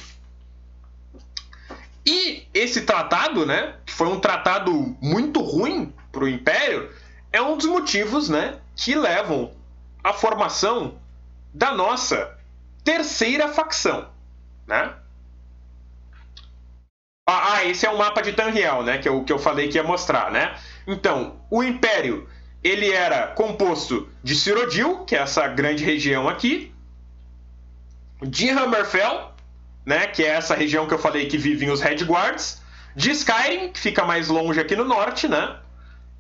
E esse tratado, né, que foi um tratado muito ruim para o Império, é um dos motivos, né, que levam à formação da nossa terceira facção, né? Esse é o mapa de Tamriel, né, que eu falei que ia mostrar, né? Então, o Império, ele era composto de Cyrodiil, que é essa grande região aqui, de Hammerfell, né, que é essa região que eu falei que vivem os Redguards, de Skyrim, que fica mais longe aqui no norte, né,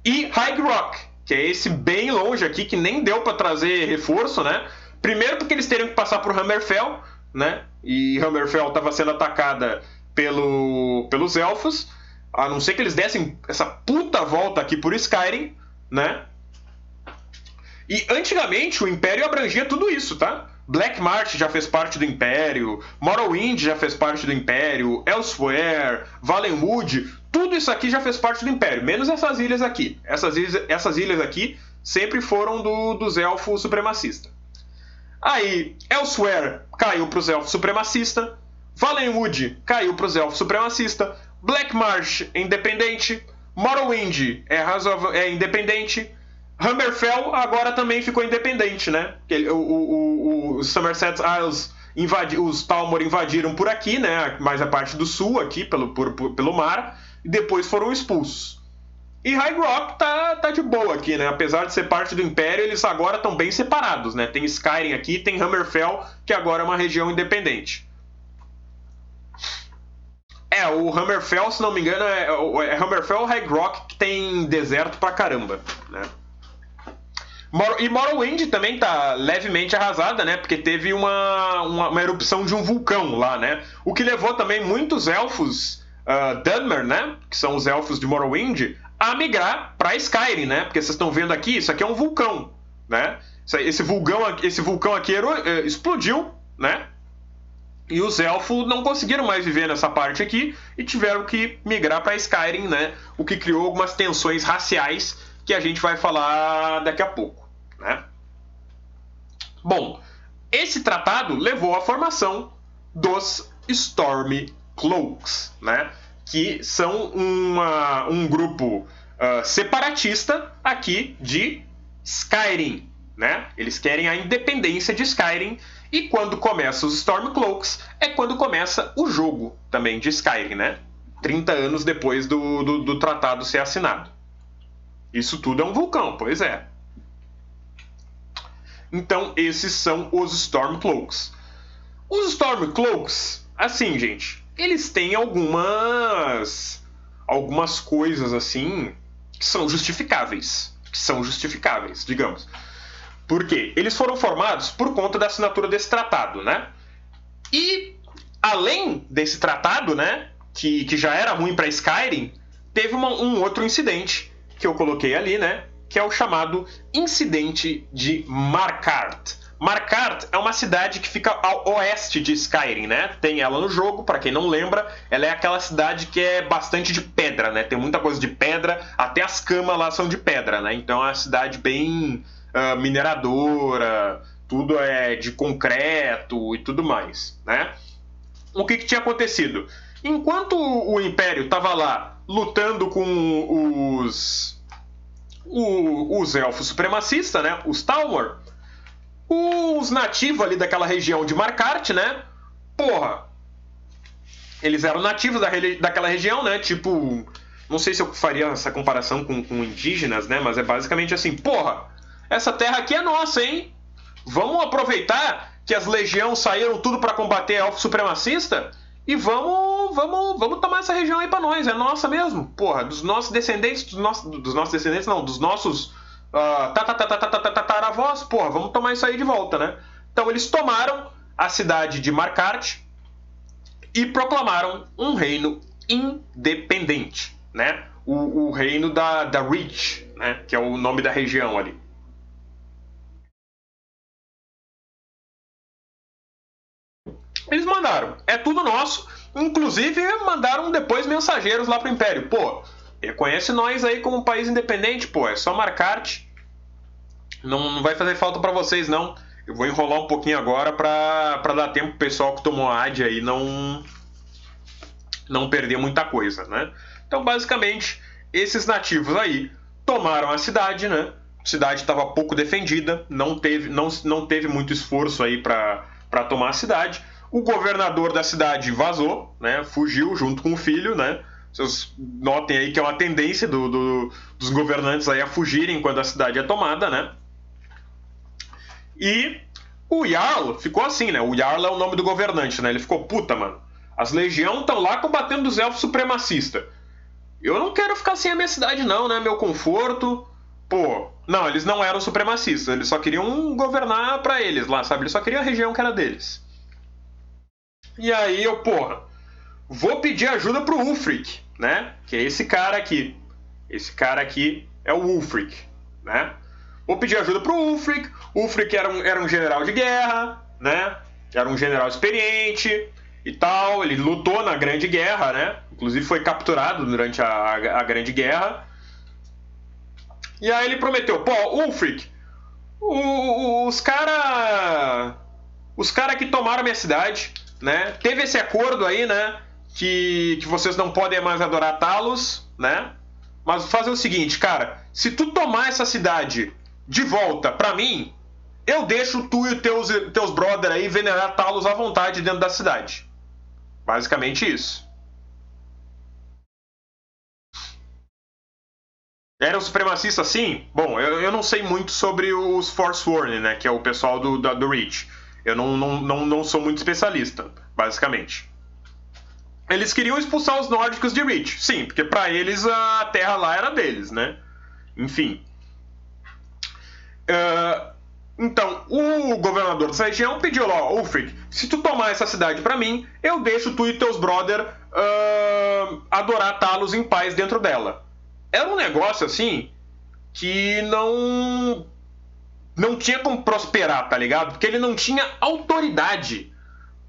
e High Rock, que é esse bem longe aqui, que nem deu para trazer reforço, né, primeiro porque eles teriam que passar por Hammerfell, né, e Hammerfell estava sendo atacada pelos elfos, a não ser que eles dessem essa puta volta aqui por Skyrim, né, e antigamente o Império abrangia tudo isso, tá? Black Marsh já fez parte do Império, Morrowind já fez parte do Império, Elsewhere, Valenwood, tudo isso aqui já fez parte do Império, menos essas ilhas aqui. Essas ilhas aqui sempre foram dos elfos supremacistas. Aí, Elsewhere caiu para os elfos supremacistas, Valenwood caiu para os elfos supremacistas, Black Marsh é independente, Morrowind é independente, Hammerfell agora também ficou independente, né? Os Somerset Isles, os Talmor invadiram por aqui, né? Mais a parte do sul aqui, pelo mar, e depois foram expulsos. E High Rock tá de boa aqui, né? Apesar de ser parte do Império, eles agora estão bem separados, né? Tem Skyrim aqui, tem Hammerfell, que agora é uma região independente. O Hammerfell, se não me engano, é Hammerfell ou High Rock que tem deserto pra caramba, né? E Morrowind também tá levemente arrasada, né? Porque teve uma erupção de um vulcão lá, né? O que levou também muitos elfos Dunmer, né? Que são os elfos de Morrowind, a migrar para Skyrim, né? Porque vocês estão vendo aqui, isso aqui é um vulcão, né? Esse vulcão aqui explodiu, né? E os elfos não conseguiram mais viver nessa parte aqui e tiveram que migrar para Skyrim, né? O que criou algumas tensões raciais que a gente vai falar daqui a pouco, né? Bom, esse tratado levou à formação dos Stormcloaks, né? Que são um grupo separatista aqui de Skyrim, né? Eles querem a independência de Skyrim, e quando começa os Stormcloaks é quando começa o jogo também de Skyrim, né? 30 anos depois do tratado ser assinado. Isso tudo é um vulcão, pois é. Então, esses são os Stormcloaks. Os Stormcloaks, assim, gente, eles têm algumas coisas, assim, que são justificáveis. Digamos. Por quê? Eles foram formados por conta da assinatura desse tratado, né? E, além desse tratado, né, que já era ruim para Skyrim, teve um outro incidente que eu coloquei ali, né? Que é o chamado Incidente de Markarth. Markarth é uma cidade que fica ao oeste de Skyrim, né? Tem ela no jogo, para quem não lembra, ela é aquela cidade que é bastante de pedra, né? Tem muita coisa de pedra, até as camas lá são de pedra, né? Então é uma cidade bem mineradora, tudo é de concreto e tudo mais, né? O que tinha acontecido? Enquanto o Império estava lá lutando com os elfos supremacistas, né? Os Talmor, os nativos ali daquela região de Markarth, né? Porra, eles eram nativos daquela região, né? Tipo, não sei se eu faria essa comparação com indígenas, né? Mas é basicamente assim, porra, essa terra aqui é nossa, hein? Vamos aproveitar que as legiões saíram tudo para combater elfo supremacista e vamos tomar essa região aí pra nós, é nossa mesmo. Porra, dos nossos descendentes, dos nossos tataravós, porra, vamos tomar isso aí de volta, né? Então eles tomaram a cidade de Markarth e proclamaram um reino independente, né? O reino da Reach, né? Que é o nome da região ali. Eles mandaram, é tudo nosso. Inclusive, mandaram depois mensageiros lá pro Império. Pô, reconhece nós aí como um país independente, pô, é só Markarth. Não vai fazer falta para vocês, não. Eu vou enrolar um pouquinho agora pra dar tempo pro pessoal que tomou a AD aí não perder muita coisa, né? Então, basicamente, esses nativos aí tomaram a cidade, né? A cidade estava pouco defendida, não teve muito esforço aí para tomar a cidade. O governador da cidade vazou, né? Fugiu junto com o filho, né? Vocês notem aí que é uma tendência dos governantes aí a fugirem quando a cidade é tomada, né? E o Jarl ficou assim, né? O Jarl é o nome do governante, né? Ele ficou, puta, mano, as legiões estão lá combatendo os elfos supremacistas. Eu não quero ficar sem a minha cidade não, né? Meu conforto. Pô, não, eles não eram supremacistas, eles só queriam governar pra eles lá, sabe? Eles só queriam a região que era deles. E aí eu, porra, vou pedir ajuda pro Ulfric, né? Que é esse cara aqui. Esse cara aqui é o Ulfric, né? Vou pedir ajuda pro Ulfric. Ulfric era um general de guerra, né? Era um general experiente e tal. Ele lutou na Grande Guerra, né? Inclusive foi capturado durante a Grande Guerra. E aí ele prometeu, pô, Ulfric, os cara que tomaram a minha cidade, né? Teve esse acordo aí, né? Que vocês não podem mais adorar Talos, né? Mas fazer o seguinte, cara, se tu tomar essa cidade de volta pra mim, eu deixo tu e teus brother aí venerar Talos à vontade dentro da cidade. Basicamente isso. Era um supremacista assim? Bom, eu não sei muito sobre os Forsworn, né? Que é o pessoal do Reach. Eu não sou muito especialista, basicamente. Eles queriam expulsar os nórdicos de Reach. Sim, porque pra eles a terra lá era deles, né? Enfim. Então, o governador dessa região pediu lá, Ulfric, se tu tomar essa cidade pra mim, eu deixo tu e teus brother adorar Talos em paz dentro dela. Era um negócio assim que não tinha como prosperar, tá ligado? Porque ele não tinha autoridade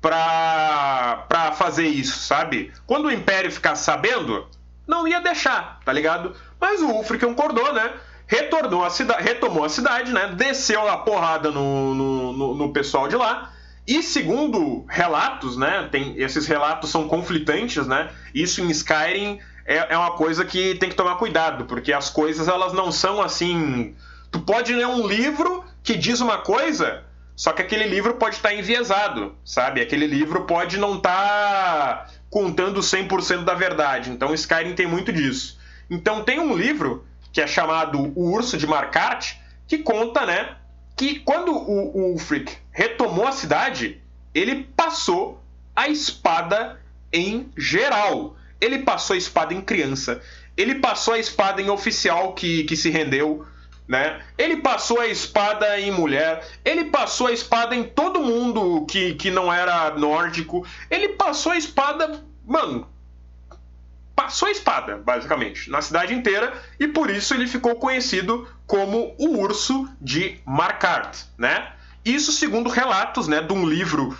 pra fazer isso, sabe? Quando o Império ficasse sabendo, não ia deixar, tá ligado? Mas o Ulfric concordou, né? retomou a cidade, né? Desceu a porrada no pessoal de lá. E segundo relatos, né? Esses relatos são conflitantes, né? Isso em Skyrim é uma coisa que tem que tomar cuidado, porque as coisas elas não são assim. Tu pode ler um livro que diz uma coisa, só que aquele livro pode estar enviesado, sabe? Aquele livro pode não estar contando 100% da verdade. Então Skyrim tem muito disso. Então tem um livro que é chamado O Urso de Markarth, que conta, né, que quando o Ulfric retomou a cidade, ele passou a espada em geral. Ele passou a espada em criança. Ele passou a espada em oficial que se rendeu, né? Ele passou a espada em mulher. Ele passou a espada em todo mundo que não era nórdico. Ele passou a espada... Mano, passou a espada, basicamente, na cidade inteira, e por isso ele ficou conhecido como o Urso de Markarth, né? Isso segundo relatos, né, de um livro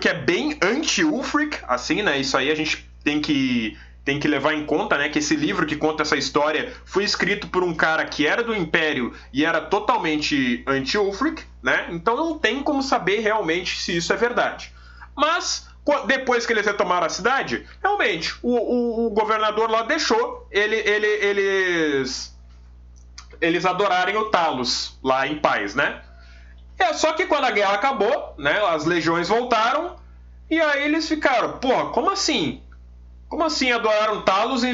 que é bem anti-Ulfric, assim, né? Isso aí a gente tem que levar em conta, né, que esse livro que conta essa história foi escrito por um cara que era do Império e era totalmente anti-Ulfric, né? Então não tem como saber realmente se isso é verdade. Mas depois que eles retomaram a cidade, realmente, o governador lá deixou eles adorarem o Talos lá em paz, né? Só que quando a guerra acabou, né, as legiões voltaram, e aí eles ficaram, porra, como assim? Como assim adoraram Talos e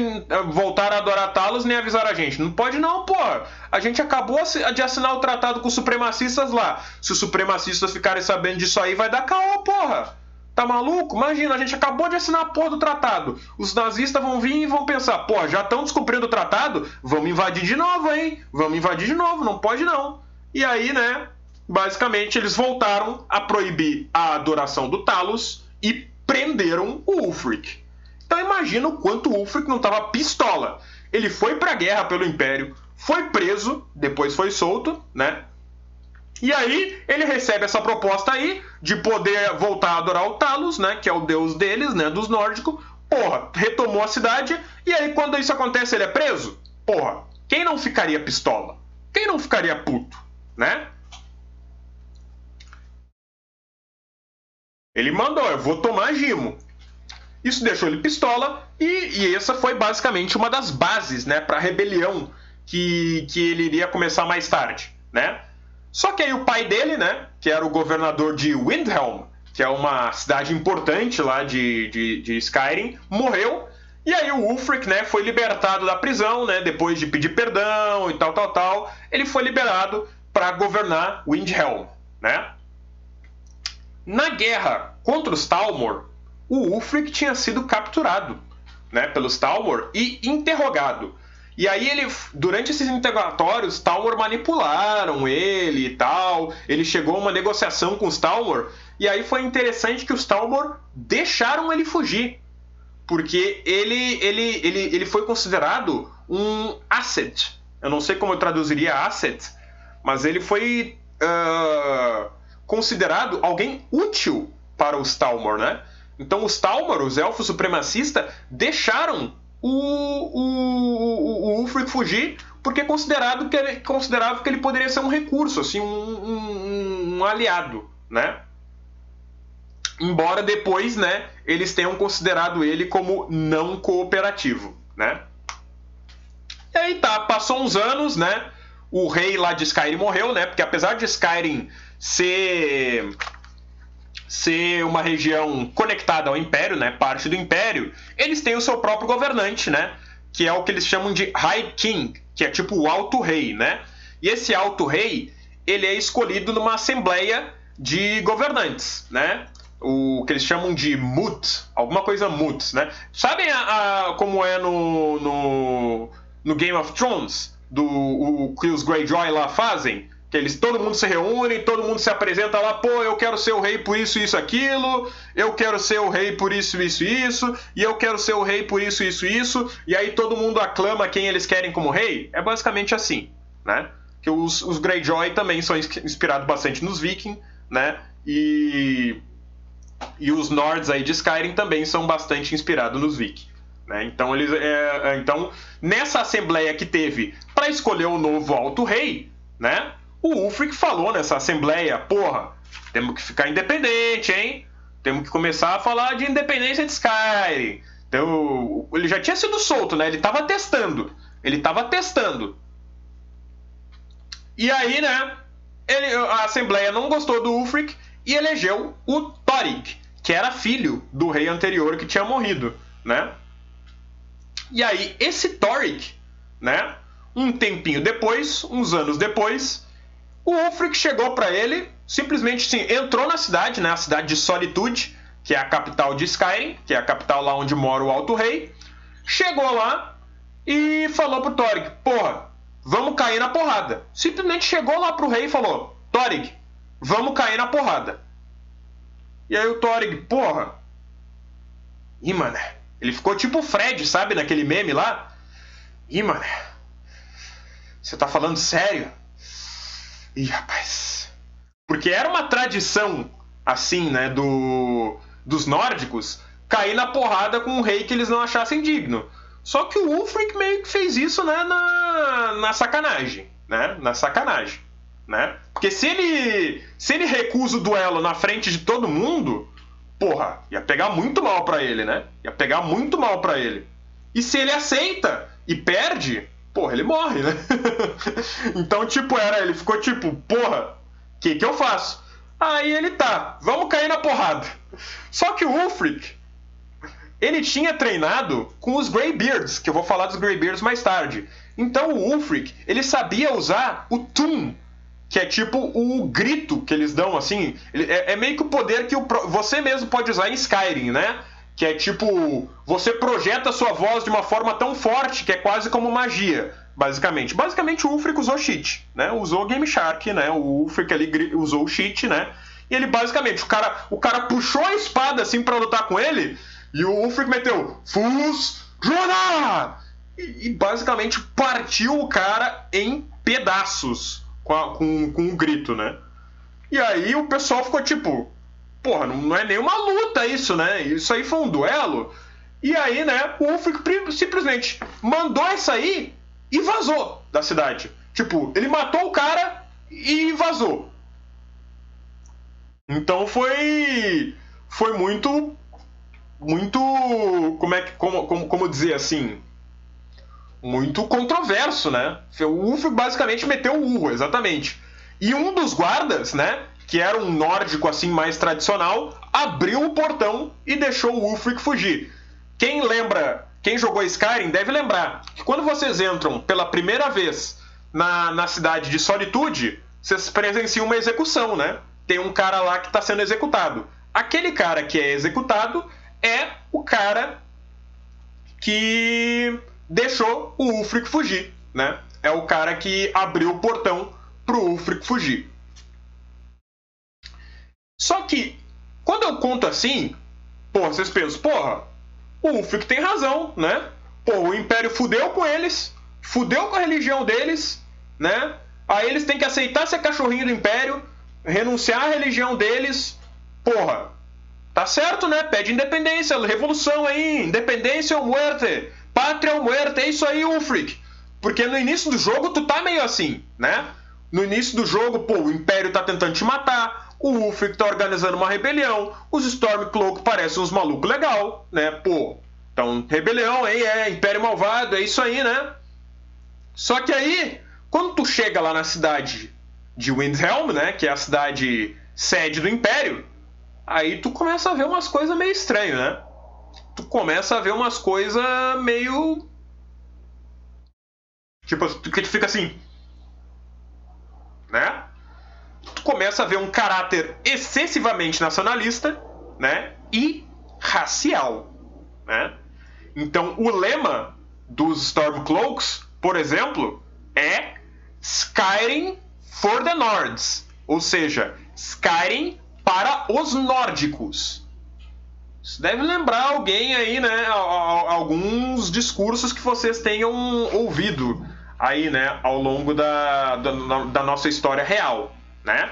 voltaram a adorar Talos e nem avisaram a gente? Não pode não, porra. A gente acabou de assinar o tratado com os supremacistas lá. Se os supremacistas ficarem sabendo disso aí, vai dar caô, porra. Tá maluco? Imagina, a gente acabou de assinar a porra do tratado. Os nazistas vão vir e vão pensar, pô, já estão descumprindo o tratado? Vamos invadir de novo, hein? Vamos invadir de novo, não pode não. E aí, né, basicamente eles voltaram a proibir a adoração do Talos e prenderam o Ulfric. Então imagina o quanto o Ulfric não tava pistola. Ele foi pra guerra pelo Império, foi preso, depois foi solto, né? E aí ele recebe essa proposta aí de poder voltar a adorar o Talos, né, que é o deus deles, né, dos nórdicos. Porra, retomou a cidade, e aí quando isso acontece ele é preso? Porra, quem não ficaria pistola? Quem não ficaria puto, né? Ele mandou, eu vou tomar Gimo. Isso deixou ele pistola, e essa foi basicamente uma das bases, né, para a rebelião que ele iria começar mais tarde, né? Só que aí o pai dele, né, que era o governador de Windhelm, que é uma cidade importante lá de Skyrim, morreu. E aí o Ulfric, né, foi libertado da prisão, né, depois de pedir perdão e tal. Ele foi liberado para governar Windhelm, né? Na guerra contra os Talmor, o Ulfric tinha sido capturado, né, pelos Talmor e interrogado. E aí durante esses interrogatórios, Talmor manipularam ele e tal. Ele chegou a uma negociação com os Talmor. E aí foi interessante que os Talmor deixaram ele fugir. Porque ele foi considerado um asset. Eu não sei como eu traduziria asset, mas ele foi considerado alguém útil para os Talmor, né? Então os Talmor, os elfos supremacistas, deixaram o Ulfric fugir porque consideravam que ele poderia ser um recurso, assim, um aliado, né? Embora depois, né, eles tenham considerado ele como não cooperativo, né? E aí tá, passou uns anos, né? O rei lá de Skyrim morreu, né? Porque apesar de Skyrim ser uma região conectada ao Império, né, parte do Império, eles têm o seu próprio governante, né, que é o que eles chamam de High King, que é tipo o Alto Rei, né? E esse Alto Rei, ele é escolhido numa assembleia de governantes, né? O que eles chamam de Mut, alguma coisa Mut, né? Sabem como é no Game of Thrones, que os Greyjoy lá fazem? Que todo mundo se reúne, todo mundo se apresenta lá, pô, eu quero ser o rei por isso, isso, aquilo, eu quero ser o rei por isso, isso, isso, e eu quero ser o rei por isso, isso, isso, e aí todo mundo aclama quem eles querem como rei. É basicamente assim, né? Que os Greyjoy também são inspirados bastante nos Vikings, né? E os Nords aí de Skyrim também são bastante inspirados nos Vikings, né? Então, então, nessa assembleia que teve para para escolher o novo Alto Rei, né, o Ulfric falou nessa assembleia, porra, temos que ficar independente, hein? Temos que começar a falar de independência de Skyrim. Então, ele já tinha sido solto, né? Ele estava testando. E aí, né, a Assembleia não gostou do Ulfric e elegeu o Thorig, que era filho do rei anterior que tinha morrido, né? E aí, esse Thorig, né, um tempinho depois, uns anos depois, o Ulfric chegou para ele, simplesmente assim, entrou na cidade, né, a cidade de Solitude, que é a capital de Skyrim, que é a capital lá onde mora o Alto Rei, chegou lá e falou pro Thorig, porra, vamos cair na porrada. Simplesmente chegou lá pro rei e falou, Thorig, vamos cair na porrada. E aí o Thorig, porra, ih, mano, ele ficou tipo o Fred, sabe, naquele meme lá? Ih, mano, você tá falando sério? Ih, rapaz. Porque era uma tradição, assim, né, dos nórdicos, cair na porrada com um rei que eles não achassem digno. Só que o Ulfric meio que fez isso, né, na sacanagem, né? Na sacanagem, né? Porque se ele recusa o duelo na frente de todo mundo, porra, ia pegar muito mal pra ele, né? Ia pegar muito mal pra ele. E se ele aceita e perde, porra, ele morre, né? Então, tipo, ele ficou tipo, porra, o que eu faço? Aí ele tá, vamos cair na porrada. Só que o Ulfric, ele tinha treinado com os Greybeards, que eu vou falar dos Greybeards mais tarde. Então o Ulfric, ele sabia usar o Toom, que é tipo o grito que eles dão, assim. É meio que o poder que você mesmo pode usar em Skyrim, né? Que é tipo, você projeta a sua voz de uma forma tão forte que é quase como magia, basicamente. Basicamente o Ulfric usou cheat, né? Usou o Game Shark, né? O Ulfric ali usou o cheat, né? E ele basicamente, o cara puxou a espada assim pra lutar com ele, e o Ulfric meteu Fus Jona! E basicamente partiu o cara em pedaços com um grito, né? E aí o pessoal ficou tipo, porra, não é nenhuma luta isso, né? Isso aí foi um duelo. E aí, né, o Ulfric simplesmente mandou isso aí e vazou da cidade. Tipo, ele matou o cara e vazou. Então foi muito como dizer assim, muito controverso, né? O Ulfric basicamente meteu o urro, exatamente. E um dos guardas, né, que era um nórdico assim mais tradicional, abriu o portão e deixou o Ulfric fugir. Quem jogou Skyrim deve lembrar que quando vocês entram pela primeira vez na cidade de Solitude, vocês presenciam uma execução, né? Tem um cara lá que está sendo executado. Aquele cara que é executado é o cara que deixou o Ulfric fugir, né? É o cara que abriu o portão pro Ulfric fugir. Só que, quando eu conto assim, porra, vocês pensam, porra, o Ulfric tem razão, né? Porra, o Império fudeu com eles, fudeu com a religião deles, né? Aí eles têm que aceitar ser cachorrinho do Império, renunciar à religião deles, porra, tá certo, né? Pede independência, revolução aí, independência ou muerte, pátria ou muerte, é isso aí, Ulfric. Porque no início do jogo tu tá meio assim, né? No início do jogo, pô, o Império tá tentando te matar, o Ulfric tá organizando uma rebelião, os Stormcloak parecem uns malucos legal, né? Pô, então, rebelião, hein? Império malvado, é isso aí, né? Só que aí, quando tu chega lá na cidade de Windhelm, né? Que é a cidade sede do Império, aí tu começa a ver umas coisas meio estranhas, né? Tu começa a ver umas coisas meio... Tipo, que tu fica assim... Né? Tu começa a ver um caráter excessivamente nacionalista, né? E racial, né? Então, o lema dos Stormcloaks, por exemplo, é Skyrim for the Nords. Ou seja, Skyrim para os nórdicos. Isso deve lembrar alguém aí, né? Alguns discursos que vocês tenham ouvido aí, né? Ao longo da nossa história real, né?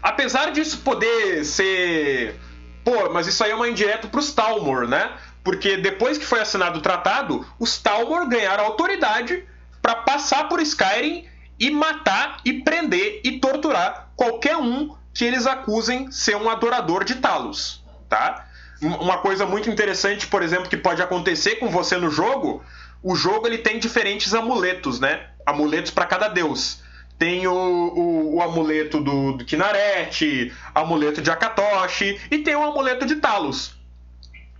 Apesar disso poder ser... Pô, mas isso aí é uma indireta para os Talmor, né? Porque depois que foi assinado o tratado, os Talmor ganharam autoridade para passar por Skyrim e matar e prender e torturar qualquer um que eles acusem ser um adorador de Talos, tá? Uma coisa muito interessante, por exemplo, que pode acontecer com você no jogo, o jogo ele tem diferentes amuletos, né? Amuletos para cada deus. Tem o amuleto do Kynareth, amuleto de Akatoshi e tem o amuleto de Talos.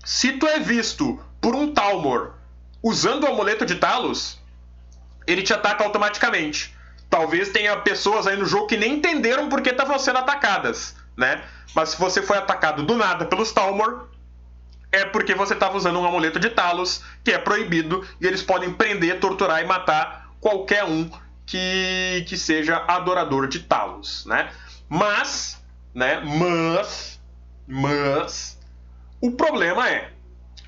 Se tu é visto por um Talmor usando o amuleto de Talos, ele te ataca automaticamente. Talvez tenha pessoas aí no jogo que nem entenderam por que estavam sendo atacadas, né? Mas se você foi atacado do nada pelos Talmor, é porque você estava usando um amuleto de Talos, que é proibido, e eles podem prender, torturar e matar qualquer um que seja adorador de Talos, né? Mas o problema é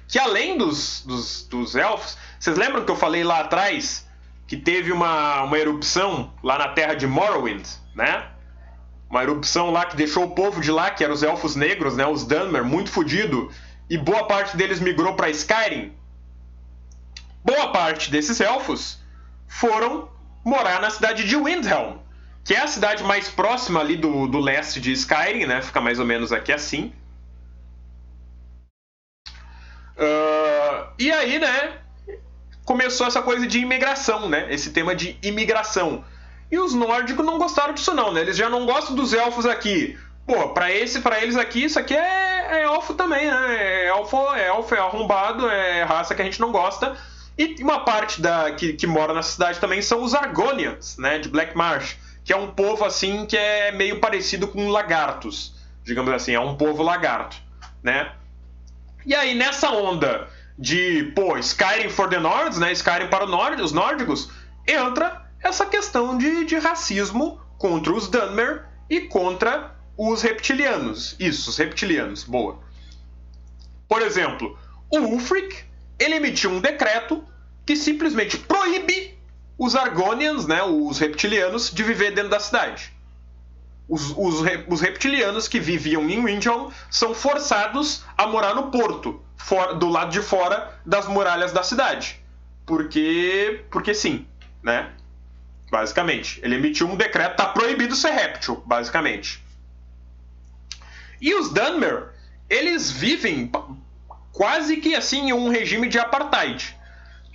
que além dos elfos, vocês lembram que eu falei lá atrás que teve uma erupção lá na terra de Morrowind, né? Uma erupção lá que deixou o povo de lá, que eram os elfos negros, né? Os Dunmer, muito fodido, e boa parte deles migrou para Skyrim. Boa parte desses elfos foram morar na cidade de Windhelm, que é a cidade mais próxima ali do leste de Skyrim, né? Fica mais ou menos aqui assim. E aí, né? Começou essa coisa de imigração, né? Esse tema de imigração. E os nórdicos não gostaram disso não, né? Eles já não gostam dos elfos aqui. Pô, pra eles aqui, isso aqui é elfo também, né? É elfo, é arrombado, é raça que a gente não gosta. E uma parte que mora na cidade também são os Argonians, né? De Black Marsh, que é um povo assim que é meio parecido com lagartos, digamos assim, é um povo lagarto, né? E aí nessa onda de, pô, Skyrim for the Nords, né? Skyrim para os nórdicos, entra essa questão de racismo contra os Dunmer e contra os reptilianos. Isso, os reptilianos, boa. Por exemplo, o Ulfric, ele emitiu um decreto que simplesmente proíbe os Argonians, né, os reptilianos, de viver dentro da cidade. Os reptilianos que viviam em Windhelm são forçados a morar no porto, do lado de fora das muralhas da cidade. Porque sim, né? Basicamente. Ele emitiu um decreto, tá proibido ser réptil, basicamente. E os Dunmer, eles vivem quase que assim em um regime de apartheid.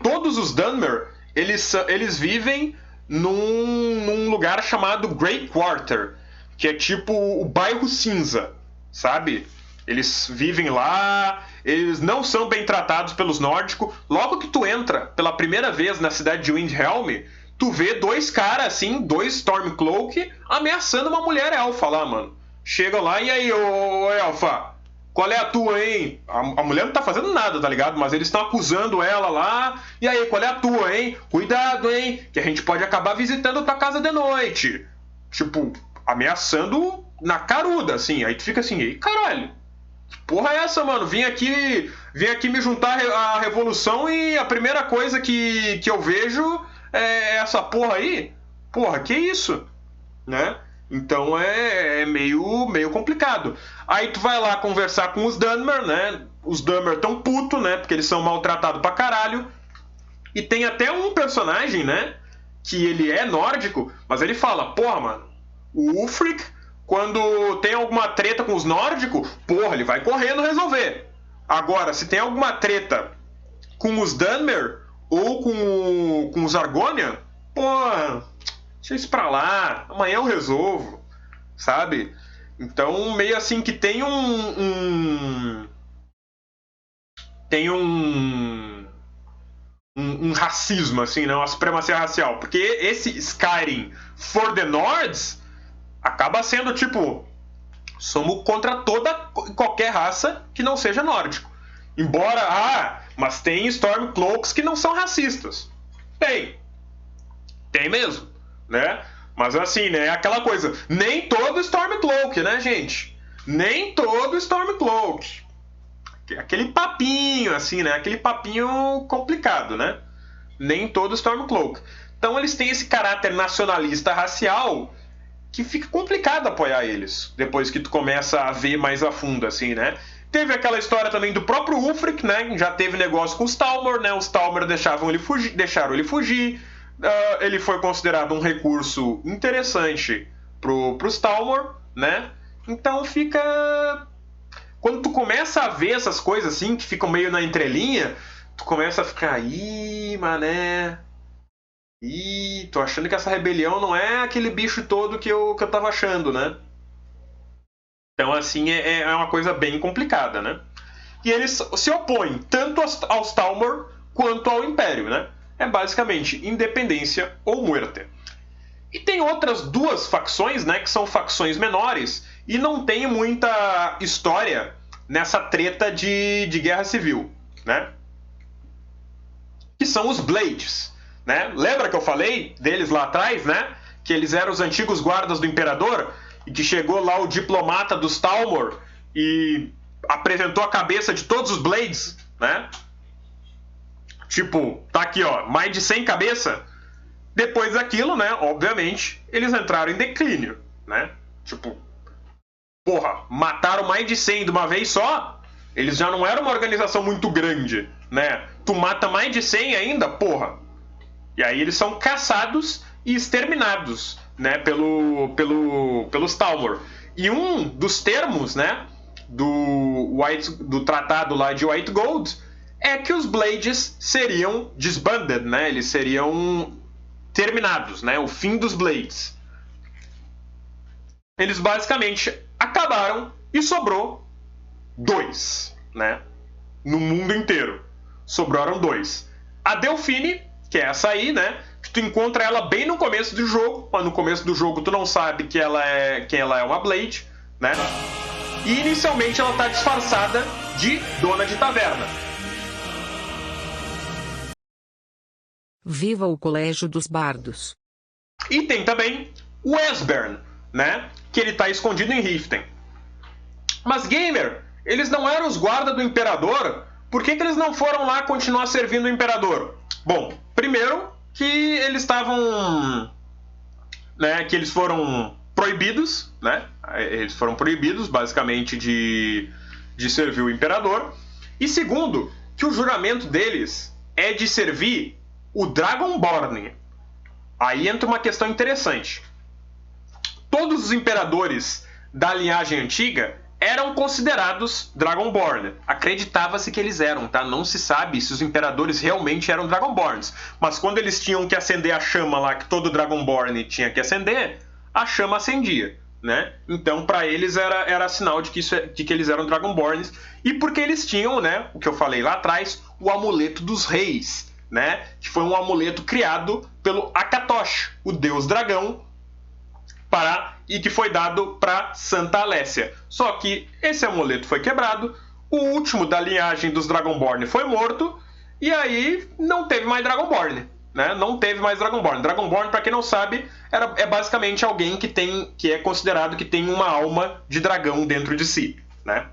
Todos os Dunmer, eles vivem num lugar chamado Grey Quarter, que é tipo o bairro cinza, sabe? Eles vivem lá, eles não são bem tratados pelos nórdicos. Logo que tu entra pela primeira vez na cidade de Windhelm, tu vê dois caras assim, dois Stormcloak, ameaçando uma mulher elfa lá, mano. Chega lá, e aí, ô elfa, qual é a tua, hein? A mulher não tá fazendo nada, tá ligado? Mas eles estão acusando ela lá. E aí, qual é a tua, hein? Cuidado, hein? Que a gente pode acabar visitando tua casa de noite. Tipo, ameaçando na caruda, assim. Aí tu fica assim, ei, caralho, que porra é essa, mano? Vim aqui me juntar à revolução e a primeira coisa que eu vejo é essa porra aí? Porra, que isso? Né? Então é meio complicado. Aí tu vai lá conversar com os Dunmer, né? Os Dunmer tão puto, né? Porque eles são maltratados pra caralho. E tem até um personagem, né? Que ele é nórdico, mas ele fala, porra, mano, o Ulfric, quando tem alguma treta com os nórdicos, porra, ele vai correndo resolver. Agora, se tem alguma treta com os Dunmer ou com os Argonian, porra, deixa isso pra lá, amanhã eu resolvo, sabe? Então, meio assim que tem um racismo, assim, né? Uma supremacia racial. Porque esse Skyrim for the Nords acaba sendo, tipo, somos contra qualquer raça que não seja nórdico. Embora, mas tem Stormcloaks que não são racistas. Tem mesmo, né? Mas assim, né, aquela coisa, nem todo Stormcloak, né, gente? Nem todo Stormcloak. Aquele papinho, assim, né? Aquele papinho complicado, né? Nem todo Stormcloak. Então eles têm esse caráter nacionalista racial que fica complicado apoiar eles, depois que tu começa a ver mais a fundo, assim, né? Teve aquela história também do próprio Ulfric, né? Já teve negócio com os Talmor, né? Os Talmor deixaram ele fugir. Ele foi considerado um recurso interessante pros Talmor, né? Então fica... Quando tu começa a ver essas coisas assim, que ficam meio na entrelinha, tu começa a ficar, ih, mané... Ih, tô achando que essa rebelião não é aquele bicho todo que eu tava achando, né? Então, assim, é uma coisa bem complicada, né? E eles se opõem tanto aos Talmor quanto ao Império, né? É basicamente independência ou muerte. E tem outras duas facções, né? Que são facções menores e não tem muita história nessa treta de guerra civil, né? Que são os Blades, né? Lembra que eu falei deles lá atrás, né? Que eles eram os antigos guardas do Imperador e que chegou lá o diplomata dos Talmor e apresentou a cabeça de todos os Blades, né? Tipo, tá aqui, ó, mais de 100 cabeças. Depois daquilo, né, obviamente, eles entraram em declínio, né? Tipo, porra, mataram mais de 100 de uma vez só? Eles já não eram uma organização muito grande, né? Tu mata mais de 100 ainda, porra. E aí eles são caçados e exterminados, né, pelos Talmor. E um dos termos, né, do tratado lá de White Gold é que os Blades seriam disbanded, né? Eles seriam terminados, né? O fim dos Blades. Eles basicamente acabaram e sobrou 2, né? No mundo inteiro. Sobraram 2. A Delphine, que é essa aí, né? Que tu encontra ela bem no começo do jogo, mas no começo do jogo tu não sabe que ela é uma Blade, né? E inicialmente ela tá disfarçada de dona de taverna. Viva o Colégio dos Bardos. E tem também o Esbern, né? Que ele tá escondido em Riften. Mas, gamer, eles não eram os guardas do Imperador? Por que eles não foram lá continuar servindo o Imperador? Bom, primeiro que eles estavam... né, que eles foram proibidos, né? Eles foram proibidos, basicamente, de servir o Imperador. E segundo, que o juramento deles é de servir o Dragonborn. Aí entra uma questão interessante. Todos os imperadores da linhagem antiga eram considerados Dragonborn. Acreditava-se que eles eram, tá? Não se sabe se os imperadores realmente eram Dragonborns. Mas quando eles tinham que acender a chama lá, que todo Dragonborn tinha que acender, a chama acendia, né? Então, para eles era sinal de que eles eram Dragonborns. E porque eles tinham, né, o que eu falei lá atrás, o amuleto dos reis, né? Que foi um amuleto criado pelo Akatosh, o deus dragão, e que foi dado para Santa Alessia. Só que esse amuleto foi quebrado, o último da linhagem dos Dragonborn foi morto, e aí não teve mais Dragonborn, né? Não teve mais Dragonborn. Dragonborn, para quem não sabe, é basicamente alguém que é considerado que tem uma alma de dragão dentro de si, né?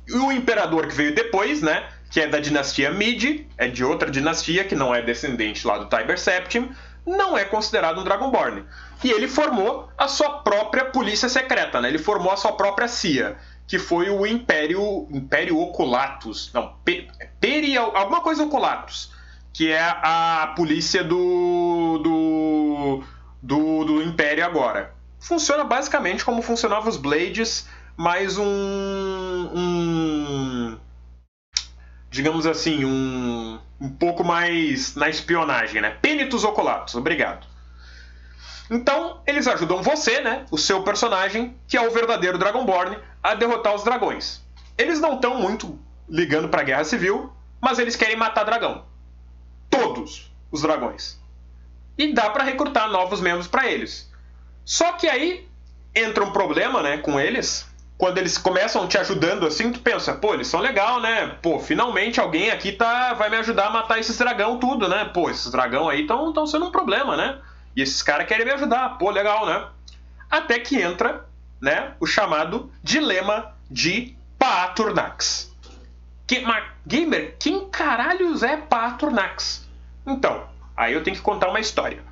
E o imperador que veio depois, né, que é da dinastia Midi, é de outra dinastia que não é descendente lá do Tiber Septim, não é considerado um Dragonborn. E ele formou a sua própria polícia secreta, né? Ele formou a sua própria CIA, que foi o Império Oculatus. Não, alguma coisa Oculatus, que é a polícia do Império agora. Funciona basicamente como funcionavam os Blades, mais digamos assim, um pouco mais na espionagem, né? Penitus Oculatus, obrigado. Então, eles ajudam você, né, o seu personagem, que é o verdadeiro Dragonborn, a derrotar os dragões. Eles não estão muito ligando para a Guerra Civil, mas eles querem matar dragão. Todos os dragões. E dá para recrutar novos membros para eles. Só que aí entra um problema, né, com eles. Quando eles começam te ajudando assim, tu pensa, pô, eles são legal, né? Pô, finalmente alguém aqui vai me ajudar a matar esses dragão tudo, né? Pô, esses dragão aí estão sendo um problema, né? E esses caras querem me ajudar, pô, legal, né? Até que entra, né, o chamado Dilema de Paturnax. Gamer, quem caralhos é Paturnax? Então, aí eu tenho que contar uma história.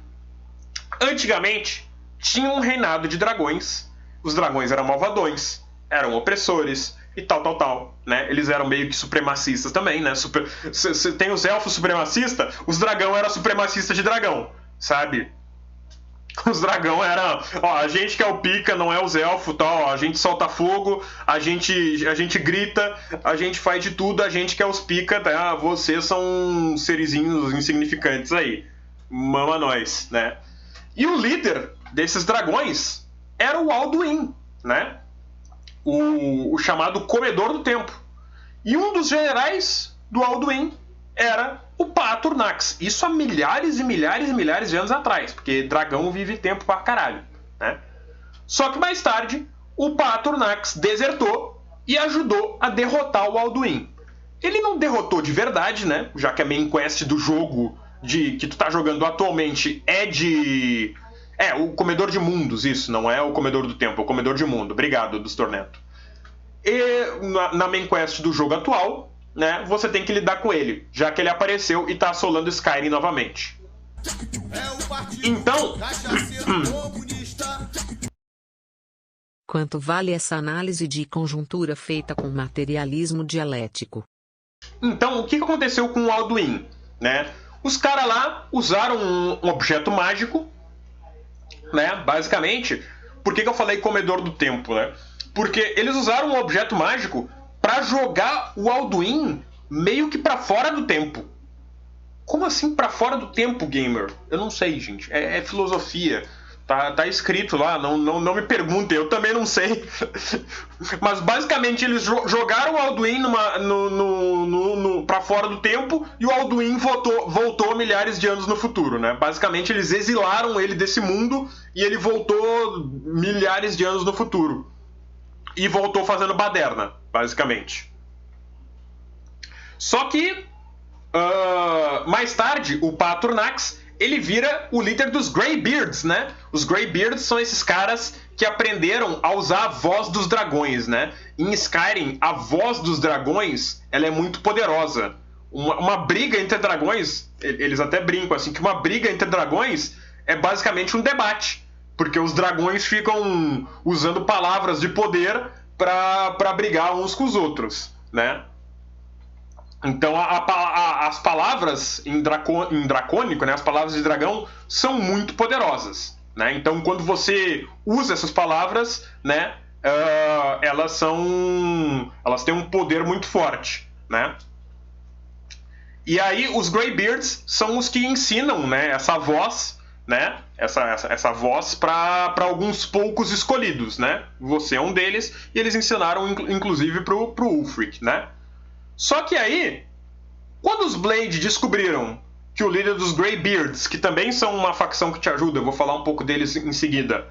Antigamente, tinha um reinado de dragões. Os dragões eram malvadões, eram opressores, e tal, né? Eles eram meio que supremacistas também, né? Tem os elfos supremacistas, os dragão era supremacista de dragão, sabe? Os dragão eram, ó, a gente que é o pica, não é os elfos, tal, ó, a gente solta fogo, a gente grita, a gente faz de tudo, a gente que é os pica, tá? Vocês são serizinhos insignificantes aí. Mama nós, né? E o líder desses dragões era o Alduin, né? O chamado Comedor do Tempo. E um dos generais do Alduin era o Paturnax. Isso há milhares e milhares e milhares de anos atrás, porque dragão vive tempo pra caralho, né? Só que mais tarde, o Paturnax desertou e ajudou a derrotar o Alduin. Ele não derrotou de verdade, né? Já que a main quest do jogo que tu tá jogando atualmente é de... o Comedor de Mundos, isso, não é o Comedor do Tempo, é o Comedor de Mundo. Obrigado, Dustorneto. E na main quest do jogo atual, né, você tem que lidar com ele, já que ele apareceu e tá assolando Skyrim novamente. Então... Quanto vale essa análise de conjuntura feita com materialismo dialético? Então, o que aconteceu com o Alduin, né? Os caras lá usaram um objeto mágico, né? Basicamente, por que eu falei Comedor do Tempo, né? Porque eles usaram um objeto mágico para jogar o Alduin meio que para fora do tempo. Como assim para fora do tempo, gamer? Eu não sei, gente. É filosofia. Tá escrito lá, não me perguntem, eu também não sei. Mas basicamente eles jogaram o Alduin pra fora do tempo e o Alduin voltou milhares de anos no futuro, né? Basicamente eles exilaram ele desse mundo e ele voltou milhares de anos no futuro. E voltou fazendo baderna, basicamente. Só que mais tarde o Paturnax ele vira o líder dos Greybeards, né? Os Greybeards são esses caras que aprenderam a usar a voz dos dragões, né? Em Skyrim, a voz dos dragões ela é muito poderosa. Uma briga entre dragões, eles até brincam assim, que uma briga entre dragões é basicamente um debate. Porque os dragões ficam usando palavras de poder para brigar uns com os outros, né? Então as palavras em dracônico, né, as palavras de dragão, são muito poderosas, né? Então quando você usa essas palavras, né, elas têm um poder muito forte, né? E aí os Greybeards são os que ensinam, né, essa voz, né, essa voz para alguns poucos escolhidos, né? Você é um deles e eles ensinaram inclusive pro Ulfric, né? Só que aí, quando os Blade descobriram que o líder dos Greybeards, que também são uma facção que te ajuda, eu vou falar um pouco deles em seguida,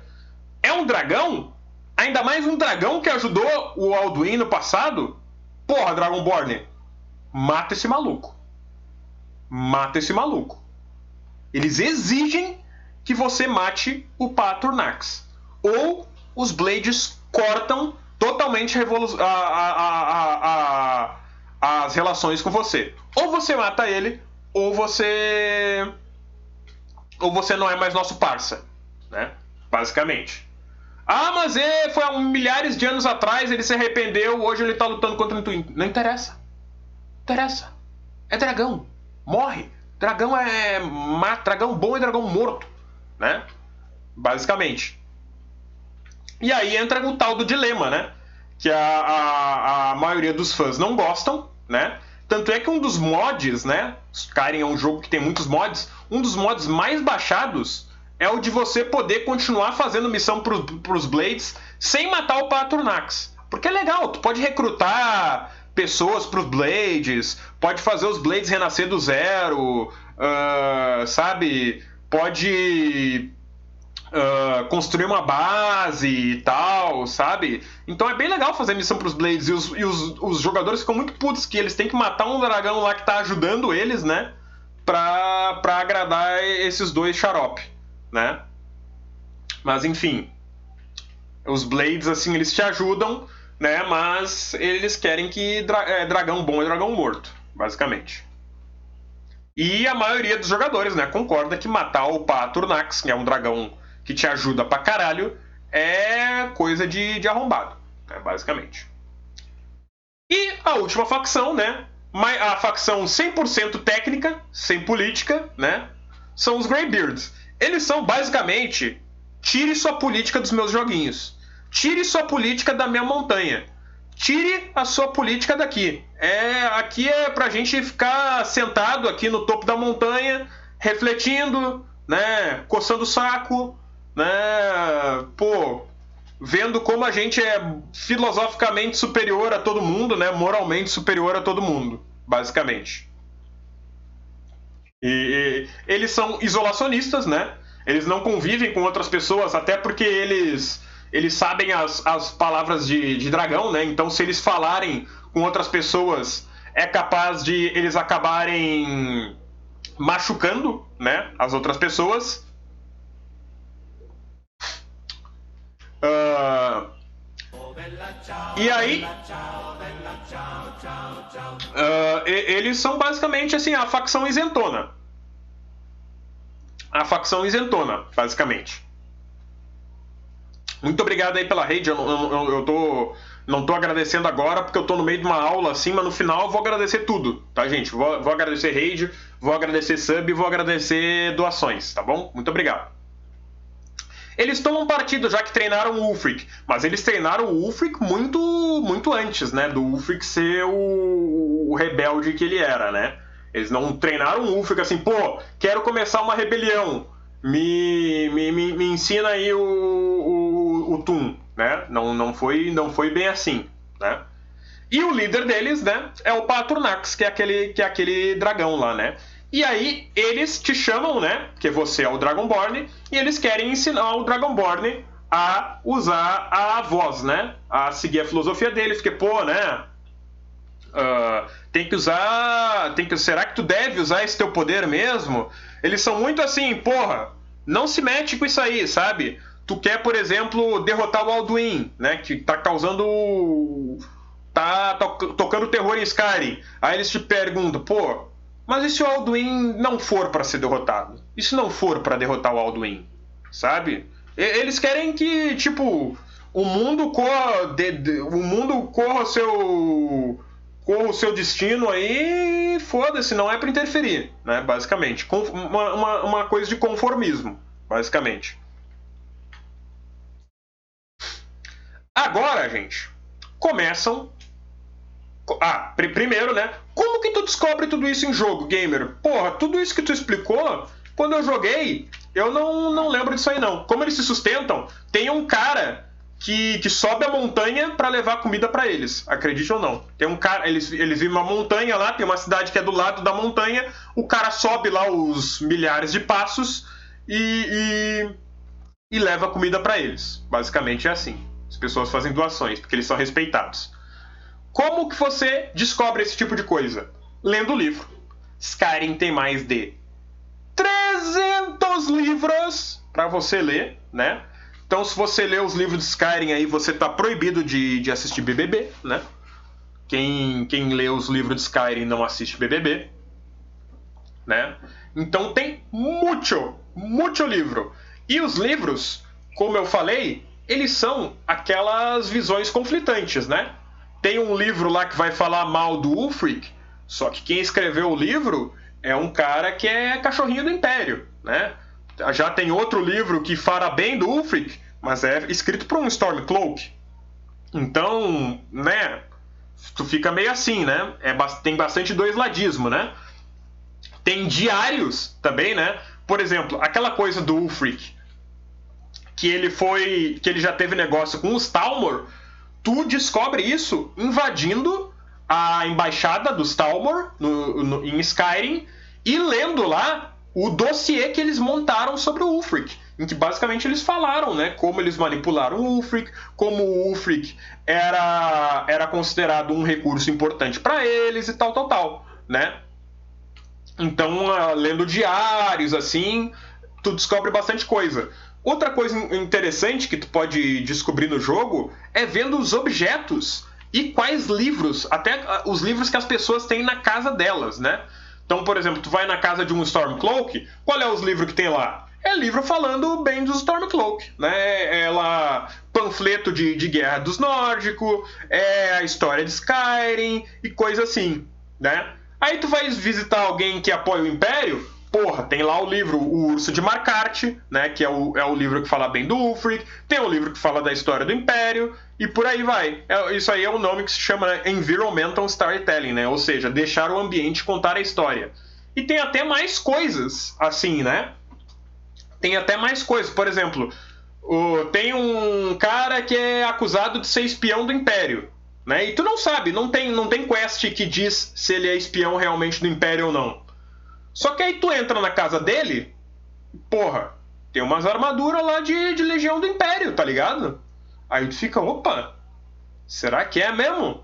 é um dragão, ainda mais um dragão que ajudou o Alduin no passado, porra, Dragonborn, mata esse maluco. Mata esse maluco. Eles exigem que você mate o Paturnax. Ou os Blades cortam totalmente as relações com você. Ou você mata ele, ou você não é mais nosso parça, né? Basicamente. Ah, mas foi há milhares de anos atrás, ele se arrependeu, hoje ele tá lutando contra o Twin. Não interessa. Não interessa. É dragão. Morre. Dragão dragão bom é dragão morto, né? Basicamente. E aí entra o tal do dilema, né? Que a maioria dos fãs não gostam, né? Tanto é que um dos mods, né? Skyrim é um jogo que tem muitos mods. Um dos mods mais baixados é o de você poder continuar fazendo missão pros Blades sem matar o Paturnax. Porque é legal, tu pode recrutar pessoas pros Blades, pode fazer os Blades renascer do zero, sabe? Pode construir uma base e tal, sabe? Então é bem legal fazer missão pros Blades. E os jogadores ficam muito putos que eles têm que matar um dragão lá que tá ajudando eles, né? Pra agradar esses dois xarope, né? Mas enfim, os Blades, assim, eles te ajudam, né? Mas eles querem que dragão bom é dragão morto, basicamente. E a maioria dos jogadores, né, concorda que matar o Paturnax, que é um dragão que te ajuda pra caralho, é coisa de arrombado, né, basicamente. E a última facção, né? A facção 100% técnica, sem política, né? São os Greybeards. Eles são basicamente: tire sua política dos meus joguinhos. Tire sua política da minha montanha. Tire a sua política daqui. Aqui é pra gente ficar sentado aqui no topo da montanha, refletindo, né? Coçando o saco, né? Vendo como a gente é filosoficamente superior a todo mundo, né? Moralmente superior a todo mundo, basicamente. E eles são isolacionistas, né? Eles não convivem com outras pessoas, até porque eles sabem as palavras de dragão, né? Então, se eles falarem com outras pessoas, é capaz de eles acabarem machucando, né, as outras pessoas. E aí, eles são basicamente assim, a facção isentona. A facção isentona, basicamente. Muito obrigado aí pela rede. Eu não tô agradecendo agora porque eu tô no meio de uma aula assim, mas no final eu vou agradecer tudo, tá, gente? Vou agradecer rede, vou agradecer sub, vou agradecer doações, tá bom? Muito obrigado. Eles tomam partido, já que treinaram o Ulfric, mas eles treinaram o Ulfric muito antes, né? Do Ulfric ser o rebelde que ele era, né? Eles não treinaram o Ulfric assim, quero começar uma rebelião, me ensina aí o Tum, né? Não foi bem assim, né? E o líder deles, né, é o Patronax, que é aquele dragão lá, né? E aí eles te chamam, né, porque você é o Dragonborn, e eles querem ensinar o Dragonborn a usar a voz, né? A seguir a filosofia deles, porque, né? Será que tu deve usar esse teu poder mesmo? Eles são muito assim, não se mete com isso aí, sabe? Tu quer, por exemplo, derrotar o Alduin, né? Que tá causando... Tá tocando terror em Skyrim. Aí eles te perguntam, mas e se o Alduin não for pra ser derrotado? E se não for pra derrotar o Alduin? Sabe? Eles querem que, tipo, o mundo corra o seu destino aí, foda-se, não é pra interferir, né? Basicamente. Uma coisa de conformismo, basicamente. Agora, gente, começam... primeiro, né? Como que tu descobre tudo isso em jogo, gamer? Tudo isso que tu explicou, quando eu joguei, eu não lembro disso aí, não. Como eles se sustentam, tem um cara que sobe a montanha pra levar comida pra eles, acredite ou não. Tem um cara, eles vivem uma montanha lá, tem uma cidade que é do lado da montanha, o cara sobe lá os milhares de passos e leva comida pra eles. Basicamente é assim. As pessoas fazem doações, porque eles são respeitados. Como que você descobre esse tipo de coisa? Lendo o livro. Skyrim tem mais de 300 livros para você ler, né? Então, se você lê os livros de Skyrim aí, você tá proibido de assistir BBB, né? Quem lê os livros de Skyrim não assiste BBB, né? Então tem muito livro. E os livros, como eu falei, eles são aquelas visões conflitantes, né? Tem um livro lá que vai falar mal do Ulfric, só que quem escreveu o livro é um cara que é cachorrinho do Império, né? Já tem outro livro que fala bem do Ulfric, mas é escrito por um Stormcloak. Então, né? Tu fica meio assim, né? Tem bastante doisladismo, né? Tem diários também, né? Por exemplo, aquela coisa do Ulfric, que ele já teve negócio com os Talmor. Tu descobre isso invadindo a embaixada dos Talmor em Skyrim e lendo lá o dossiê que eles montaram sobre o Ulfric, em que basicamente eles falaram, né, como eles manipularam o Ulfric, como o Ulfric era considerado um recurso importante para eles e tal, né? Então, lendo diários, assim, tu descobre bastante coisa. Outra coisa interessante que tu pode descobrir no jogo é vendo os objetos e quais livros, até os livros que as pessoas têm na casa delas, né? Então, por exemplo, tu vai na casa de um Stormcloak, qual é os livros que tem lá? É livro falando bem dos Stormcloak, né? panfleto de guerra dos nórdicos, é a história de Skyrim e coisa assim, né? Aí tu vai visitar alguém que apoia o Império, porra, tem lá o livro O Urso de Markarth, né, que é o livro que fala bem do Ulfric, tem o livro que fala da história do Império, e por aí vai. Isso aí é o nome que se chama Environmental Storytelling, né, ou seja, deixar o ambiente contar a história. E tem até mais coisas, assim, né? Tem até mais coisas. Por exemplo, tem um cara que é acusado de ser espião do Império, né? E tu não sabe, não tem quest que diz se ele é espião realmente do Império ou não. Só que aí tu entra na casa dele, porra, tem umas armaduras lá de Legião do Império, tá ligado? Aí tu fica, opa, será que é mesmo?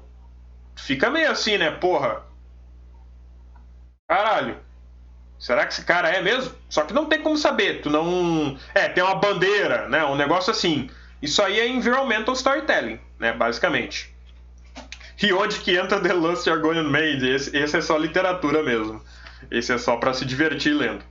Tu fica meio assim, né, porra? Caralho, será que esse cara é mesmo? Só que não tem como saber, tu não... tem uma bandeira, né, um negócio assim. Isso aí é Environmental Storytelling, né, basicamente. E onde que entra The Lust Argonian Maid? Esse é só literatura mesmo. Esse é só pra se divertir lendo.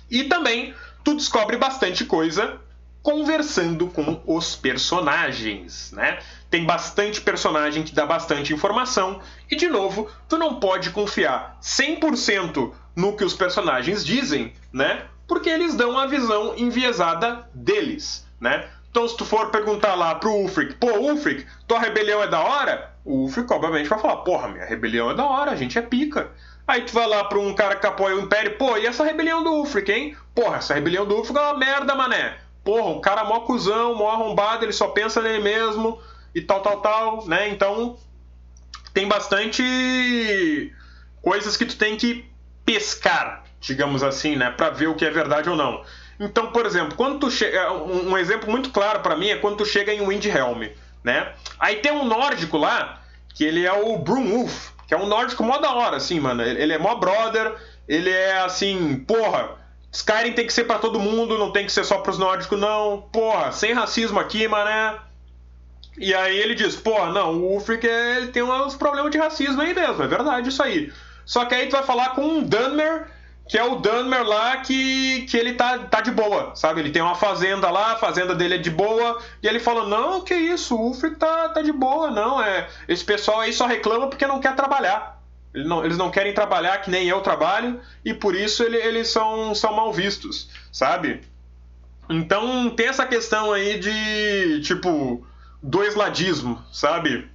E também tu descobre bastante coisa conversando com os personagens, né? Tem bastante personagem que dá bastante informação e, de novo, tu não pode confiar 100% no que os personagens dizem, né? Porque eles dão a visão enviesada deles, né? Então, se tu for perguntar lá pro Ulfric, pô, Ulfric, tua rebelião é da hora? O Ulfric, obviamente, vai falar, porra, minha rebelião é da hora, a gente é pica. Aí tu vai lá pra um cara que apoia o Império, pô, e essa rebelião do Ulfric, hein? Porra, essa rebelião do Ulfric é uma merda, mané. Porra, o cara é mó cuzão, mó arrombado, ele só pensa nele mesmo e tal, né? Então, tem bastante coisas que tu tem que pescar, digamos assim, né? Pra ver o que é verdade ou não. Então, por exemplo, quando tu chega... Um exemplo muito claro pra mim é quando tu chega em Windhelm, né? Aí tem um nórdico lá, que ele é o Brunwulf, que é um nórdico mó da hora, assim, mano. Ele é mó brother, ele é assim, porra, Skyrim tem que ser pra todo mundo, não tem que ser só pros nórdicos, não. Porra, sem racismo aqui, mané. E aí ele diz, porra, não, o Ulfric ele tem uns problemas de racismo aí mesmo, é verdade isso aí. Só que aí tu vai falar com um Dunmer, que é o Dunmer lá que ele tá de boa, sabe? Ele tem uma fazenda lá, a fazenda dele é de boa, e ele fala, não, que isso, o Ulfric tá de boa, não, esse pessoal aí só reclama porque não quer trabalhar. Eles não querem trabalhar que nem eu trabalho, e por isso eles são mal vistos, sabe? Então tem essa questão aí de, tipo, doisladismo, sabe?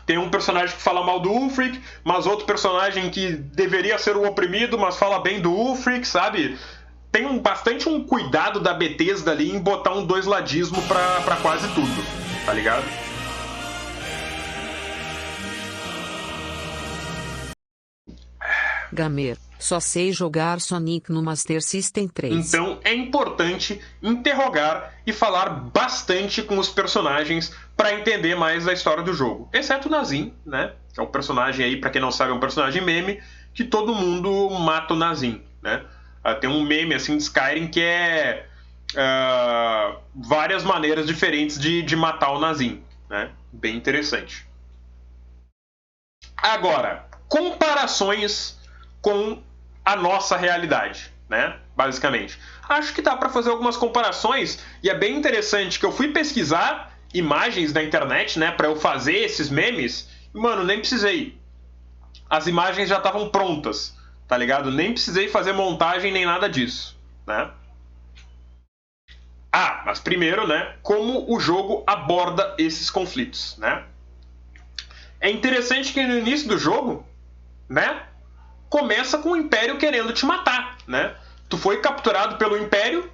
Tem um personagem que fala mal do Ulfric, mas outro personagem que deveria ser o oprimido, mas fala bem do Ulfric, sabe? Tem bastante um cuidado da Bethesda ali em botar um doisladismo pra quase tudo, tá ligado? Gamer, só sei jogar Sonic no Master System 3. Então é importante interrogar e falar bastante com os personagens para entender mais da história do jogo. Exceto o Nazim, né? Que é um personagem aí, para quem não sabe, é um personagem meme que todo mundo mata o Nazim, né? Tem um meme assim de Skyrim que é várias maneiras diferentes de matar o Nazim, né? Bem interessante. Agora, comparações com a nossa realidade, né? Basicamente. Acho que dá para fazer algumas comparações e é bem interessante que eu fui pesquisar imagens na internet, né, para eu fazer esses memes. E, mano, nem precisei. As imagens já estavam prontas, tá ligado? Nem precisei fazer montagem nem nada disso, né? Mas primeiro, né, como o jogo aborda esses conflitos, né? É interessante que no início do jogo, né, começa com o Império querendo te matar, né? Tu foi capturado pelo Império,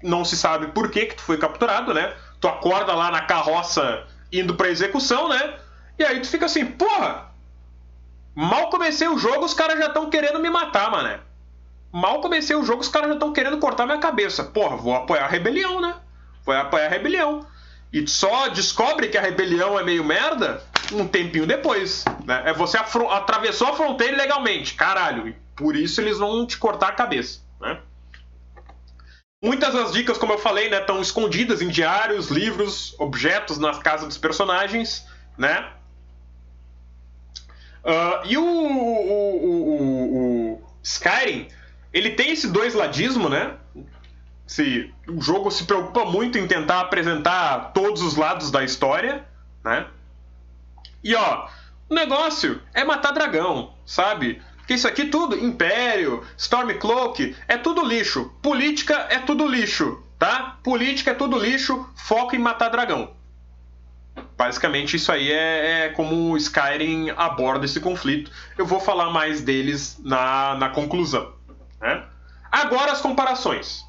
não se sabe por que tu foi capturado, né? Tu acorda lá na carroça indo pra execução, né? E aí tu fica assim, porra, mal comecei o jogo, os caras já estão querendo me matar, mané. Mal comecei o jogo, os caras já estão querendo cortar minha cabeça. Porra, vou apoiar a rebelião, né? Vou apoiar a rebelião. E tu só descobre que a rebelião é meio merda um tempinho depois, né? Você atravessou a fronteira ilegalmente, caralho. E por isso eles vão te cortar a cabeça, né? Muitas das dicas, como eu falei, né, estão escondidas em diários, livros, objetos nas casas dos personagens, né? E o Skyrim, ele tem esse doisladismo, né? o jogo se preocupa muito em tentar apresentar todos os lados da história, né? E ó, o negócio é matar dragão, sabe? Porque isso aqui tudo, Império, Stormcloak, é tudo lixo. Política é tudo lixo, tá? Política é tudo lixo, foco em matar dragão. Basicamente isso aí é como o Skyrim aborda esse conflito. Eu vou falar mais deles na conclusão, né? Agora as comparações.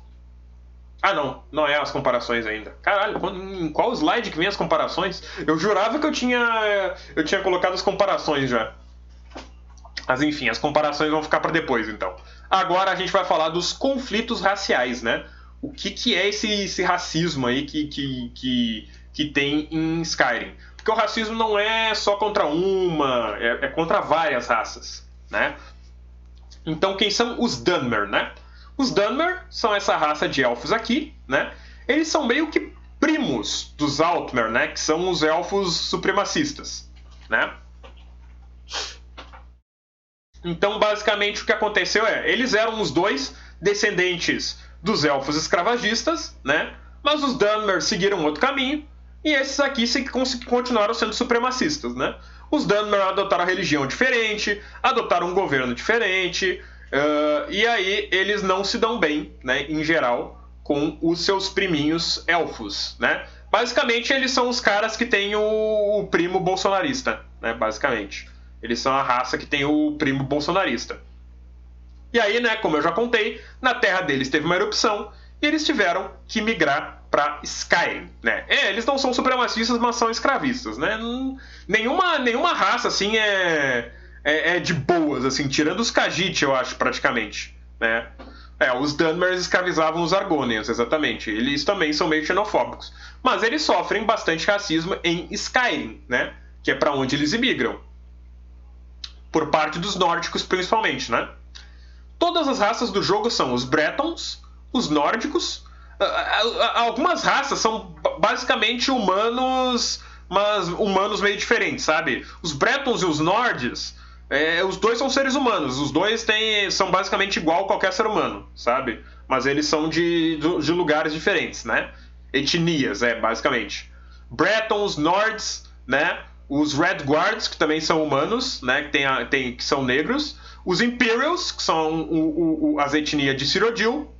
Ah, não é as comparações ainda. Caralho, em qual slide que vem as comparações? Eu jurava que eu tinha colocado as comparações já. Mas enfim, as comparações vão ficar para depois, então. Agora a gente vai falar dos conflitos raciais, né? O que é esse racismo aí que tem em Skyrim? Porque o racismo não é só contra uma, é contra várias raças, né? Então quem são os Dunmer, né? Os Dunmer são essa raça de elfos aqui, né? Eles são meio que primos dos Altmer, né? Que são os elfos supremacistas, né? Então, basicamente, o que aconteceu eles eram os dois descendentes dos elfos escravagistas, né? Mas os Dunmer seguiram outro caminho e esses aqui continuaram sendo supremacistas, né? Os Dunmer adotaram a religião diferente, adotaram um governo diferente, e aí eles não se dão bem, né, em geral, com os seus priminhos elfos, né? Basicamente, eles são os caras que têm o primo bolsonarista, né, basicamente. Eles são a raça que tem o primo bolsonarista. E aí, né, como eu já contei, na terra deles teve uma erupção e eles tiveram que migrar para Skyrim, né? Eles não são supremacistas, mas são escravistas, né? Nenhuma raça, assim, é de boas, assim, tirando os Khajiit, eu acho, praticamente, né? Os Dunmers escravizavam os Argonians, exatamente. Eles também são meio xenofóbicos. Mas eles sofrem bastante racismo em Skyrim, né? Que é para onde eles imigram. Por parte dos nórdicos, principalmente, né? Todas as raças do jogo são os Bretons, os nórdicos. Algumas raças são basicamente humanos, mas humanos meio diferentes, sabe? Os Bretons e os Nordes, os dois são seres humanos. Os dois são basicamente igual a qualquer ser humano, sabe? Mas eles são de lugares diferentes, né? Etnias, basicamente. Bretons, Nords, né? Os Red Guards, que também são humanos, né? Que são negros. Os Imperials, que são as etnias de Cyrodiil.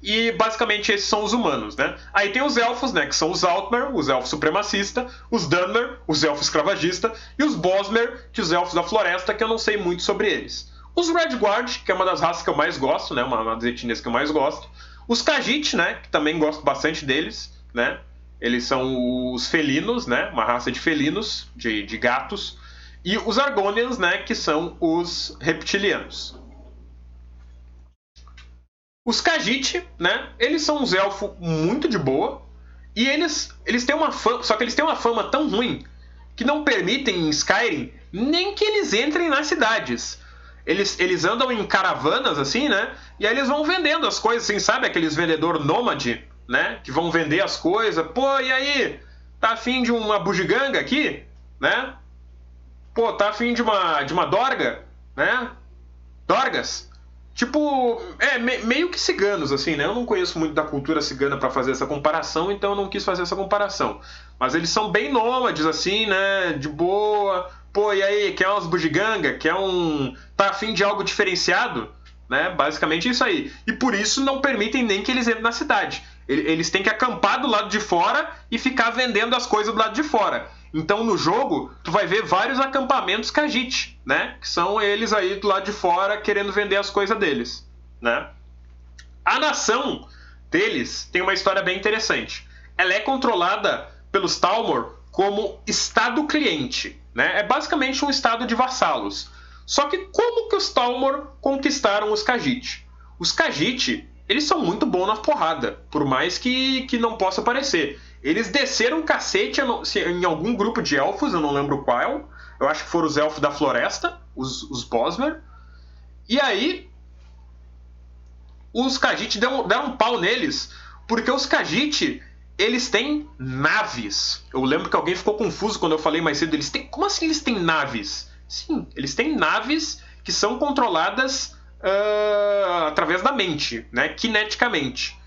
E basicamente esses são os humanos, né? Aí tem os elfos, né? Que são os Altmer, os elfos supremacistas. Os Dunmer, os elfos escravagistas. E os Bosmer, que os elfos da floresta, que eu não sei muito sobre eles. Os Red Guard, que é uma das raças que eu mais gosto, né? Uma das etnias que eu mais gosto. Os Khajiit, né? Que também gosto bastante deles, né? Eles são os felinos, né? Uma raça de felinos, de gatos. E os Argonians, né? Que são os reptilianos. Os Khajiit, né? Eles são uns elfos muito de boa. E eles têm uma fama... Só que eles têm uma fama tão ruim que não permitem em Skyrim nem que eles entrem nas cidades. Eles andam em caravanas, assim, né? E aí eles vão vendendo as coisas, assim, sabe? Aqueles vendedor nômade, né? Que vão vender as coisas. Pô, e aí? Tá afim de uma bugiganga aqui? Né? Pô, tá afim de uma dorga? Né? Dorgas? Tipo, meio que ciganos, assim, né? Eu não conheço muito da cultura cigana pra fazer essa comparação, então eu não quis fazer essa comparação. Mas eles são bem nômades, assim, né? De boa. Pô, e aí? Quer umas bugiganga? Tá afim de algo diferenciado? Né? Basicamente isso aí. E por isso não permitem nem que eles entrem na cidade. Eles têm que acampar do lado de fora e ficar vendendo as coisas do lado de fora. Então no jogo, tu vai ver vários acampamentos Khajiit, né? Que são eles aí do lado de fora querendo vender as coisas deles, né? A nação deles tem uma história bem interessante. Ela é controlada pelos Thalmor como Estado cliente, né? É basicamente um estado de vassalos. Só que como que os Thalmor conquistaram os Khajiit? Os Khajiit, eles são muito bons na porrada, por mais que não possa parecer. Eles desceram um cacete em algum grupo de elfos, eu não lembro qual. Eu acho que foram os elfos da floresta, os Bosmer. E aí, os Khajiit deram um pau neles, porque os Khajiit, eles têm naves. Eu lembro que alguém ficou confuso quando eu falei mais cedo. Como assim eles têm naves? Sim, eles têm naves que são controladas através da mente, né? Kineticamente,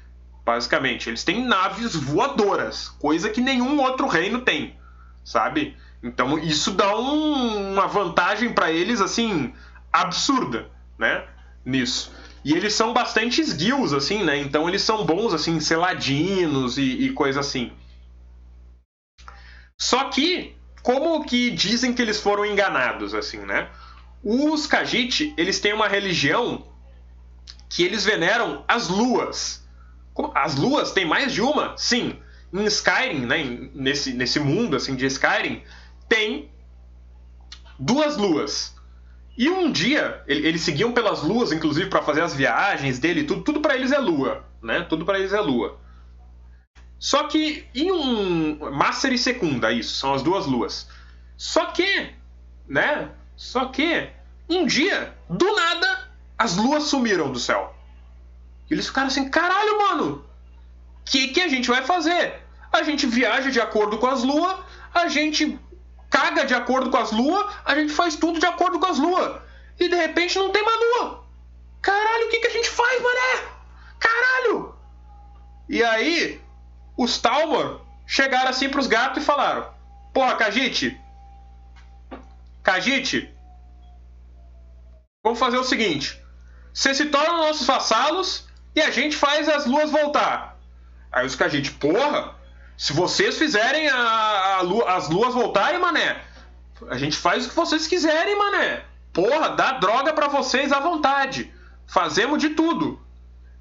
basicamente. Eles têm naves voadoras, coisa que nenhum outro reino tem, sabe? Então isso dá uma vantagem para eles, assim, absurda, né? Nisso. E eles são bastante esguios, assim, né? Então eles são bons, assim, seladinos e coisa assim. Só que, como que dizem que eles foram enganados, assim, né? Os Khajiit, eles têm uma religião que eles veneram as luas. As luas tem mais de uma? Sim. Em Skyrim, né, nesse mundo assim de Skyrim, tem 2 luas. E um dia, eles seguiam pelas luas, inclusive para fazer as viagens dele, tudo para eles é lua, né? Tudo para eles é lua. Só que em um Master e Secunda, isso, são as 2 luas. Só que, né? Só que um dia, do nada, as luas sumiram do céu. E eles ficaram assim, caralho, mano, o que a gente vai fazer? A gente viaja de acordo com as luas, a gente caga de acordo com as luas, a gente faz tudo de acordo com as luas. E de repente não tem mais lua. Caralho, o que a gente faz, mané? Caralho! E aí, os Talmor chegaram assim pros gatos e falaram: porra, Khajiit, vamos fazer o seguinte: vocês se tornam nossos vassalos e a gente faz as luas voltar. Aí os Khajiit, porra, se vocês fizerem as luas voltarem, mané, a gente faz o que vocês quiserem, mané. Porra, dá droga pra vocês à vontade. Fazemos de tudo.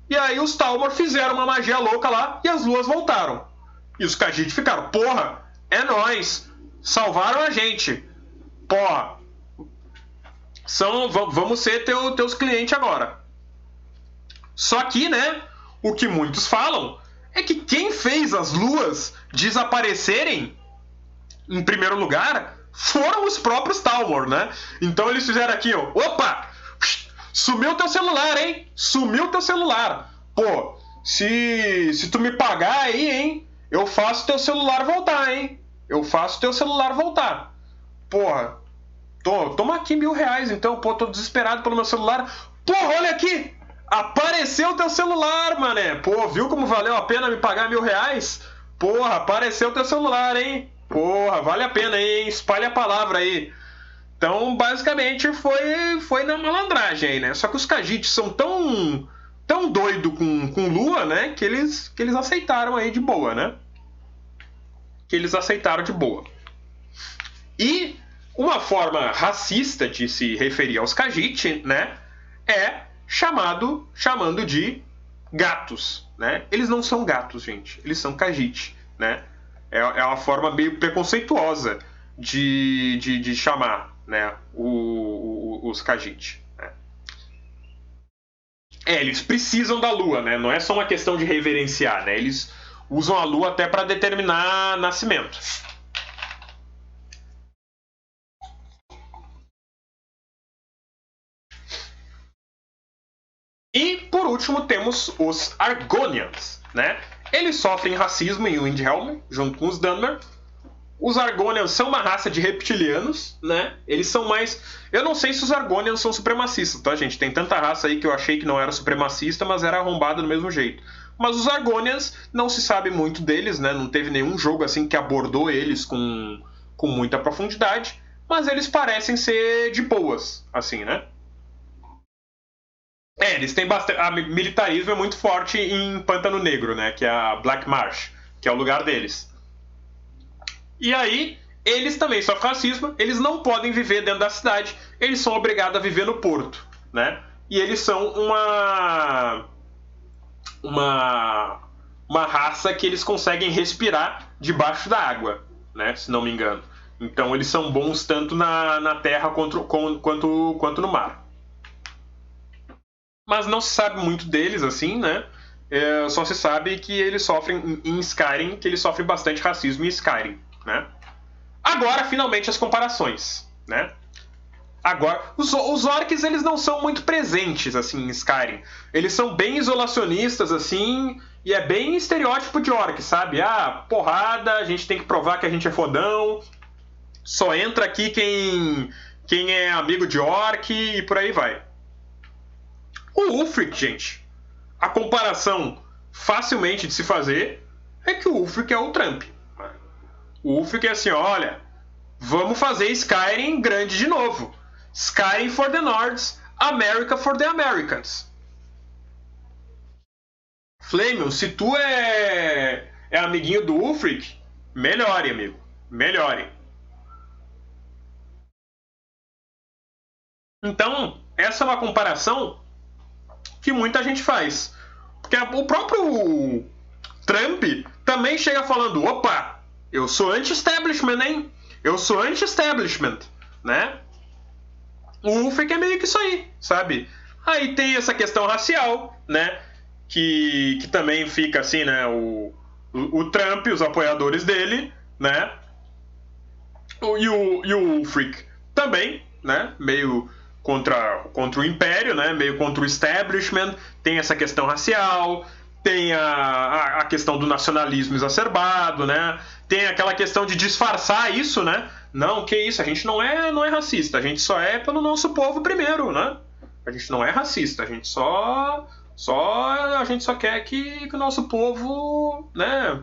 E aí os Talmor fizeram uma magia louca lá e as luas voltaram. E os Khajiit ficaram, porra, é nóis. Salvaram a gente. Porra, vamos ser teus clientes agora. Só que, né, o que muitos falam é que quem fez as luas desaparecerem, em primeiro lugar, foram os próprios Talmor, né? Então eles fizeram aqui, ó, opa, sumiu teu celular, hein? Sumiu teu celular. Pô, se tu me pagar aí, hein, eu faço teu celular voltar, hein? Eu faço teu celular voltar. Porra, toma aqui R$1.000, então. Pô, tô desesperado pelo meu celular. Porra, olha aqui! Apareceu teu celular, mané. Pô, viu como valeu a pena me pagar R$1.000? Porra, apareceu teu celular, hein? Porra, vale a pena, hein? Espalha a palavra aí. Então, basicamente, foi na malandragem aí, né? Só que os Khajiit são tão doido com lua, né? Que eles aceitaram aí de boa, né? Que eles aceitaram de boa. E uma forma racista de se referir aos Khajiit, né? É chamando de gatos, né? Eles não são gatos, gente. Eles são Khajiit, né? É uma forma meio preconceituosa de chamar, né? Os Khajiit. Né? Eles precisam da lua, né? Não é só uma questão de reverenciar, né? Eles usam a lua até para determinar nascimento. E, por último, temos os Argonians, né? Eles sofrem racismo em Windhelm, junto com os Dunmer. Os Argonians são uma raça de reptilianos, né? Eles são mais... Eu não sei se os Argonians são supremacistas, tá, gente? Tem tanta raça aí que eu achei que não era supremacista, mas era arrombada do mesmo jeito. Mas os Argonians, não se sabe muito deles, né? Não teve nenhum jogo assim que abordou eles com muita profundidade. Mas eles parecem ser de boas, assim, né? Eles têm bastante. O militarismo é muito forte em Pântano Negro, né? Que é a Black Marsh, que é o lugar deles. E aí, eles também sofrem racismo, eles não podem viver dentro da cidade, eles são obrigados a viver no porto, né? E eles são uma raça que eles conseguem respirar debaixo da água, né? Se não me engano. Então eles são bons tanto na terra quanto no mar. Mas não se sabe muito deles, assim, né? Só se sabe que eles sofrem em Skyrim, que eles sofrem bastante racismo em Skyrim, né? Agora, finalmente, as comparações, né? Agora, os orcs, eles não são muito presentes, assim, em Skyrim. Eles são bem isolacionistas, assim, e é bem estereótipo de orc, sabe? Ah, porrada, a gente tem que provar que a gente é fodão, só entra aqui quem é amigo de orc e por aí vai. O Ulfric, gente, a comparação facilmente de se fazer é que o Ulfric é o Trump. O Ulfric é assim, olha, vamos fazer Skyrim grande de novo. Skyrim for the Nords, America for the Americans. Flamion, se tu é amiguinho do Ulfric, melhore, amigo. Melhore. Então, essa é uma comparação que muita gente faz. Porque o próprio Trump também chega falando, opa, eu sou anti-establishment, hein? Eu sou anti-establishment, né? O Ulfric é meio que isso aí, sabe? Aí tem essa questão racial, né? Que também fica assim, né? O Trump, os apoiadores dele, né? E o Ulfric também, né? Meio contra o Império, né? Meio contra o establishment. Tem essa questão racial, tem a questão do nacionalismo exacerbado, né? Tem aquela questão de disfarçar isso, né? Não, que isso, a gente não é racista, a gente só é pelo nosso povo primeiro, né? A gente não é racista, a gente só quer que o nosso povo, né,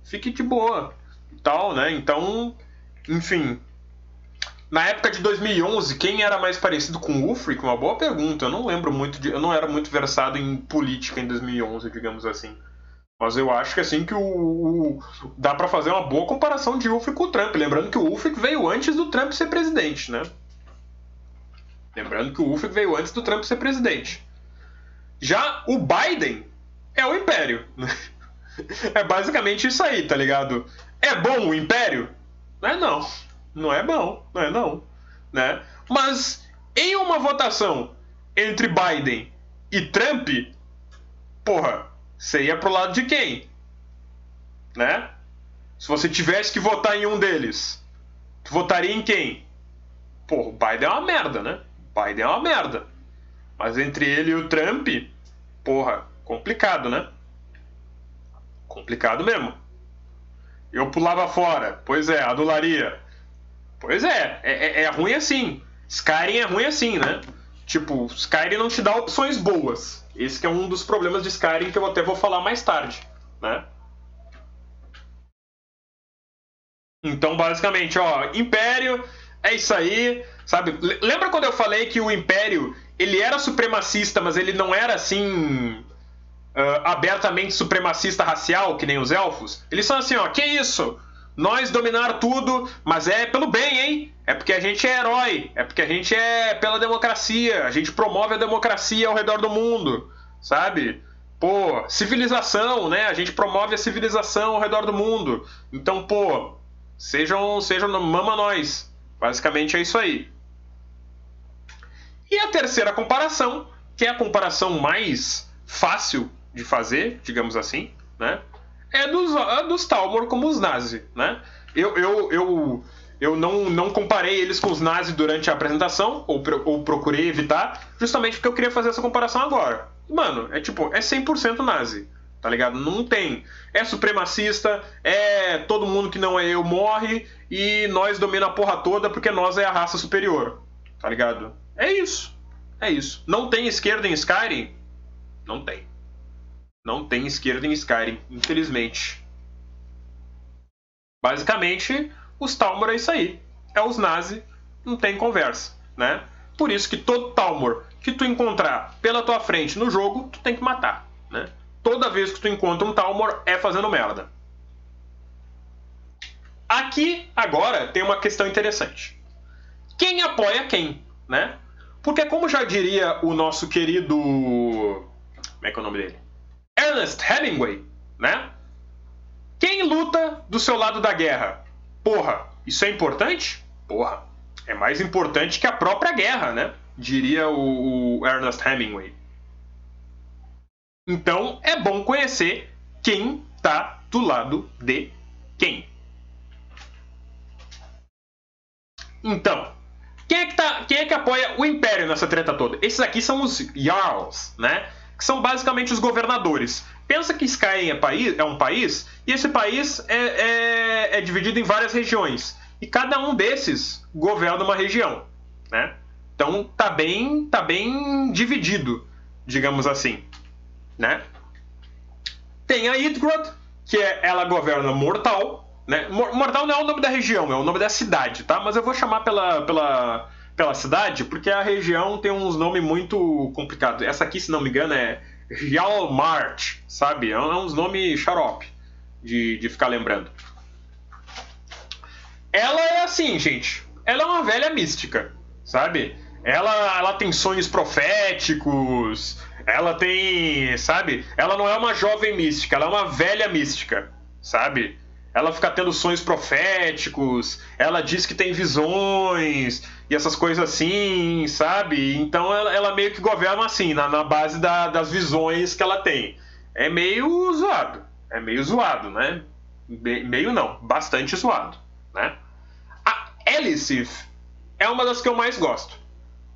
fique de boa e tal, né? Então, enfim, na época de 2011, quem era mais parecido com o Ulfric? Uma boa pergunta. Eu não lembro muito eu não era muito versado em política em 2011, digamos assim. Mas eu acho que assim que dá pra fazer uma boa comparação de Ulfric com o Trump, lembrando que o Ulfric veio antes do Trump ser presidente, né? Lembrando que o Ulfric veio antes do Trump ser presidente. Já o Biden é o Império. É basicamente isso aí, tá ligado? É bom o Império? Não é não. Não é bom, não é não. Né? Mas em uma votação entre Biden e Trump, porra, você ia pro lado de quem? Né? Se você tivesse que votar em um deles, tu votaria em quem? Porra, o Biden é uma merda, né? Biden é uma merda. Mas entre ele e o Trump, porra, complicado, né? Complicado mesmo. Eu pulava fora. Pois é, adularia. Pois é ruim assim. Skyrim é ruim assim, né? Tipo, Skyrim não te dá opções boas. Esse que é um dos problemas de Skyrim que eu até vou falar mais tarde, né? Então, basicamente, ó, Império é isso aí, sabe? Lembra quando eu falei que o Império, ele era supremacista, mas ele não era assim abertamente supremacista racial, que nem os elfos? Eles são assim, ó, que isso? Nós dominar tudo, mas é pelo bem, hein? É porque a gente é herói, é porque a gente é pela democracia, a gente promove a democracia ao redor do mundo, sabe? Pô, civilização, né? A gente promove a civilização ao redor do mundo. Então, pô, sejam mama nós. Basicamente é isso aí. E a terceira comparação, que é a comparação mais fácil de fazer, digamos assim, né? É dos Talmor como os Nazi, né? Eu não comparei eles com os Nazi durante a apresentação, ou procurei evitar, justamente porque eu queria fazer essa comparação agora. Mano, é 100% Nazi, tá ligado? Não tem. É supremacista, é todo mundo que não é eu morre, e nós domina a porra toda porque nós é a raça superior, tá ligado? É isso. É isso. Não tem esquerda em Skyrim? Não tem. Não tem esquerda em Skyrim, infelizmente. Basicamente, os Talmor é isso aí. É os Nazi, não tem conversa, né? Por isso que todo Talmor que tu encontrar pela tua frente no jogo, tu tem que matar, né? Toda vez que tu encontra um Talmor, é fazendo merda. Aqui, agora, tem uma questão interessante. Quem apoia quem, né? Porque como já diria o nosso querido... Como é que é o nome dele? Ernest Hemingway, né? Quem luta do seu lado da guerra? Porra, isso é importante? Porra, é mais importante que a própria guerra, né? Diria o Ernest Hemingway. Então, é bom conhecer quem tá do lado de quem. Então, quem é que apoia o Império nessa treta toda? Esses aqui são os Jarls, né? Que são basicamente os governadores. Pensa que Skyrim é um país, e esse país é dividido em várias regiões. E cada um desses governa uma região, né? Então tá bem dividido. digamos assim, né? Tem a Idgrod, que ela governa Mortal, né? Mortal não é o nome da região, é o nome da cidade, tá? Mas eu vou chamar pela cidade, porque a região tem uns nomes muito complicados. Essa aqui, se não me engano, é Hjalmart, sabe? É uns nomes xarope de ficar lembrando. Ela é assim, gente. Ela é uma velha mística, sabe? Ela tem sonhos proféticos. Ela tem, sabe? Ela não é uma jovem mística, ela é uma velha mística, sabe? Ela fica tendo sonhos proféticos. Ela diz que tem visões e essas coisas assim, sabe? Então ela meio que governa assim, na base das visões que ela tem. É meio zoado. É meio zoado, né? Meio não, bastante zoado, né? A Elisif é uma das que eu mais gosto.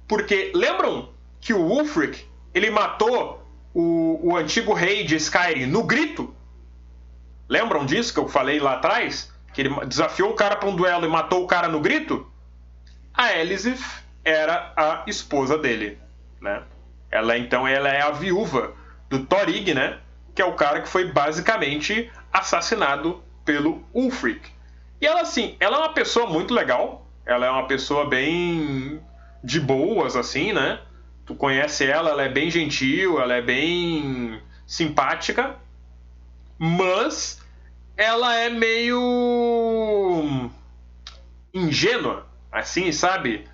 Porque lembram que o Wulfric, ele matou o antigo rei de Skyrim no grito? Lembram disso que eu falei lá atrás? Que ele desafiou o cara para um duelo e matou o cara no grito? A Elisif era a esposa dele, né? Ela é a viúva do Thorig, né? Que é o cara que foi basicamente assassinado pelo Wulfric. E ela, assim, ela é uma pessoa muito legal. Ela é uma pessoa bem de boas, assim, né? Tu conhece ela é bem gentil, ela é bem simpática. Mas ela é meio ingênua, assim, sabe?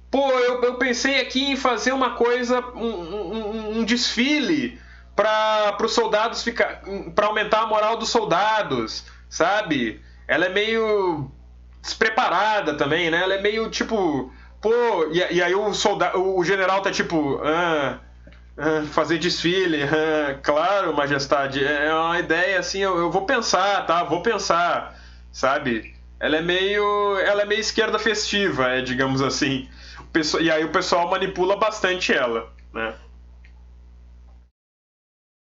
Pô, eu pensei aqui em fazer uma coisa, um desfile para os soldados ficar, para aumentar a moral dos soldados, sabe? Ela é meio despreparada também, né? Ela é meio tipo, pô, e aí o general tá tipo, fazer desfile, claro, majestade, é uma ideia assim, eu vou pensar, tá? Vou pensar, sabe? Ela é meio esquerda festiva, digamos assim. E aí o pessoal manipula bastante ela, né?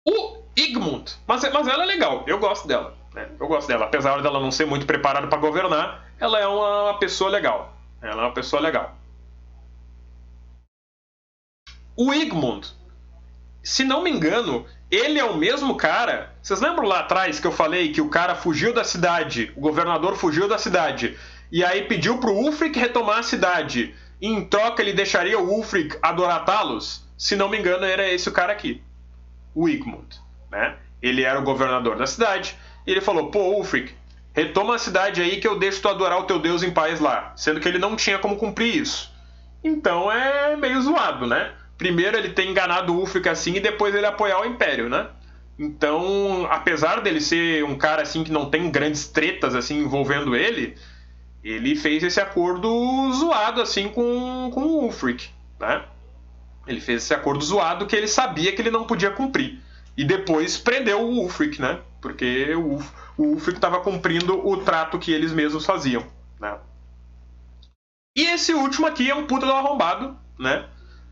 O Igmund, mas ela é legal, eu gosto dela, né? Eu gosto dela, apesar dela não ser muito preparada para governar, ela é uma pessoa legal. Ela é uma pessoa legal. O Igmund, se não me engano, ele é o mesmo cara. Vocês lembram lá atrás que eu falei que o cara fugiu da cidade, o governador fugiu da cidade, e aí pediu pro Wulfric retomar a cidade, e em troca ele deixaria o Wulfric adorar Talos? Se não me engano, era esse o cara aqui, o Igmund, né? Ele era o governador da cidade, e ele falou: pô, Wulfric, retoma a cidade aí que eu deixo tu adorar o teu deus em paz lá, sendo que ele não tinha como cumprir isso. Então é meio zoado, né? Primeiro ele ter enganado o Wulfric assim e depois ele apoiar o Império, né? Então, apesar dele ser um cara assim que não tem grandes tretas assim envolvendo ele fez esse acordo zoado assim com o Wulfric, né? Ele fez esse acordo zoado que ele sabia que ele não podia cumprir. E depois prendeu o Wulfric, né? Porque o Wulfric estava cumprindo o trato que eles mesmos faziam, né? E esse último aqui é um puta do arrombado, né?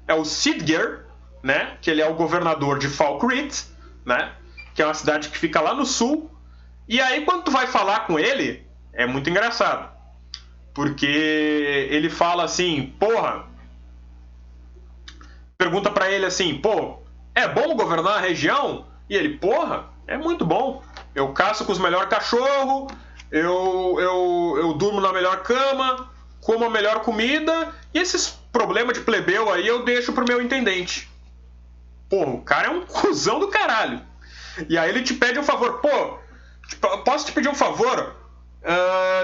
É o Sidger, né? Que ele é o governador de Falkreath, né? Que é uma cidade que fica lá no sul. E aí, quando tu vai falar com ele, é muito engraçado. Porque ele fala assim, porra... Pergunta pra ele assim, pô, é bom governar a região? E ele, porra, é muito bom. Eu caço com os melhores cachorros, eu durmo na melhor cama, como a melhor comida, e esses problemas de plebeu aí eu deixo pro meu intendente. Pô, o cara é um cuzão do caralho. E aí ele te pede um favor, pô, posso te pedir um favor?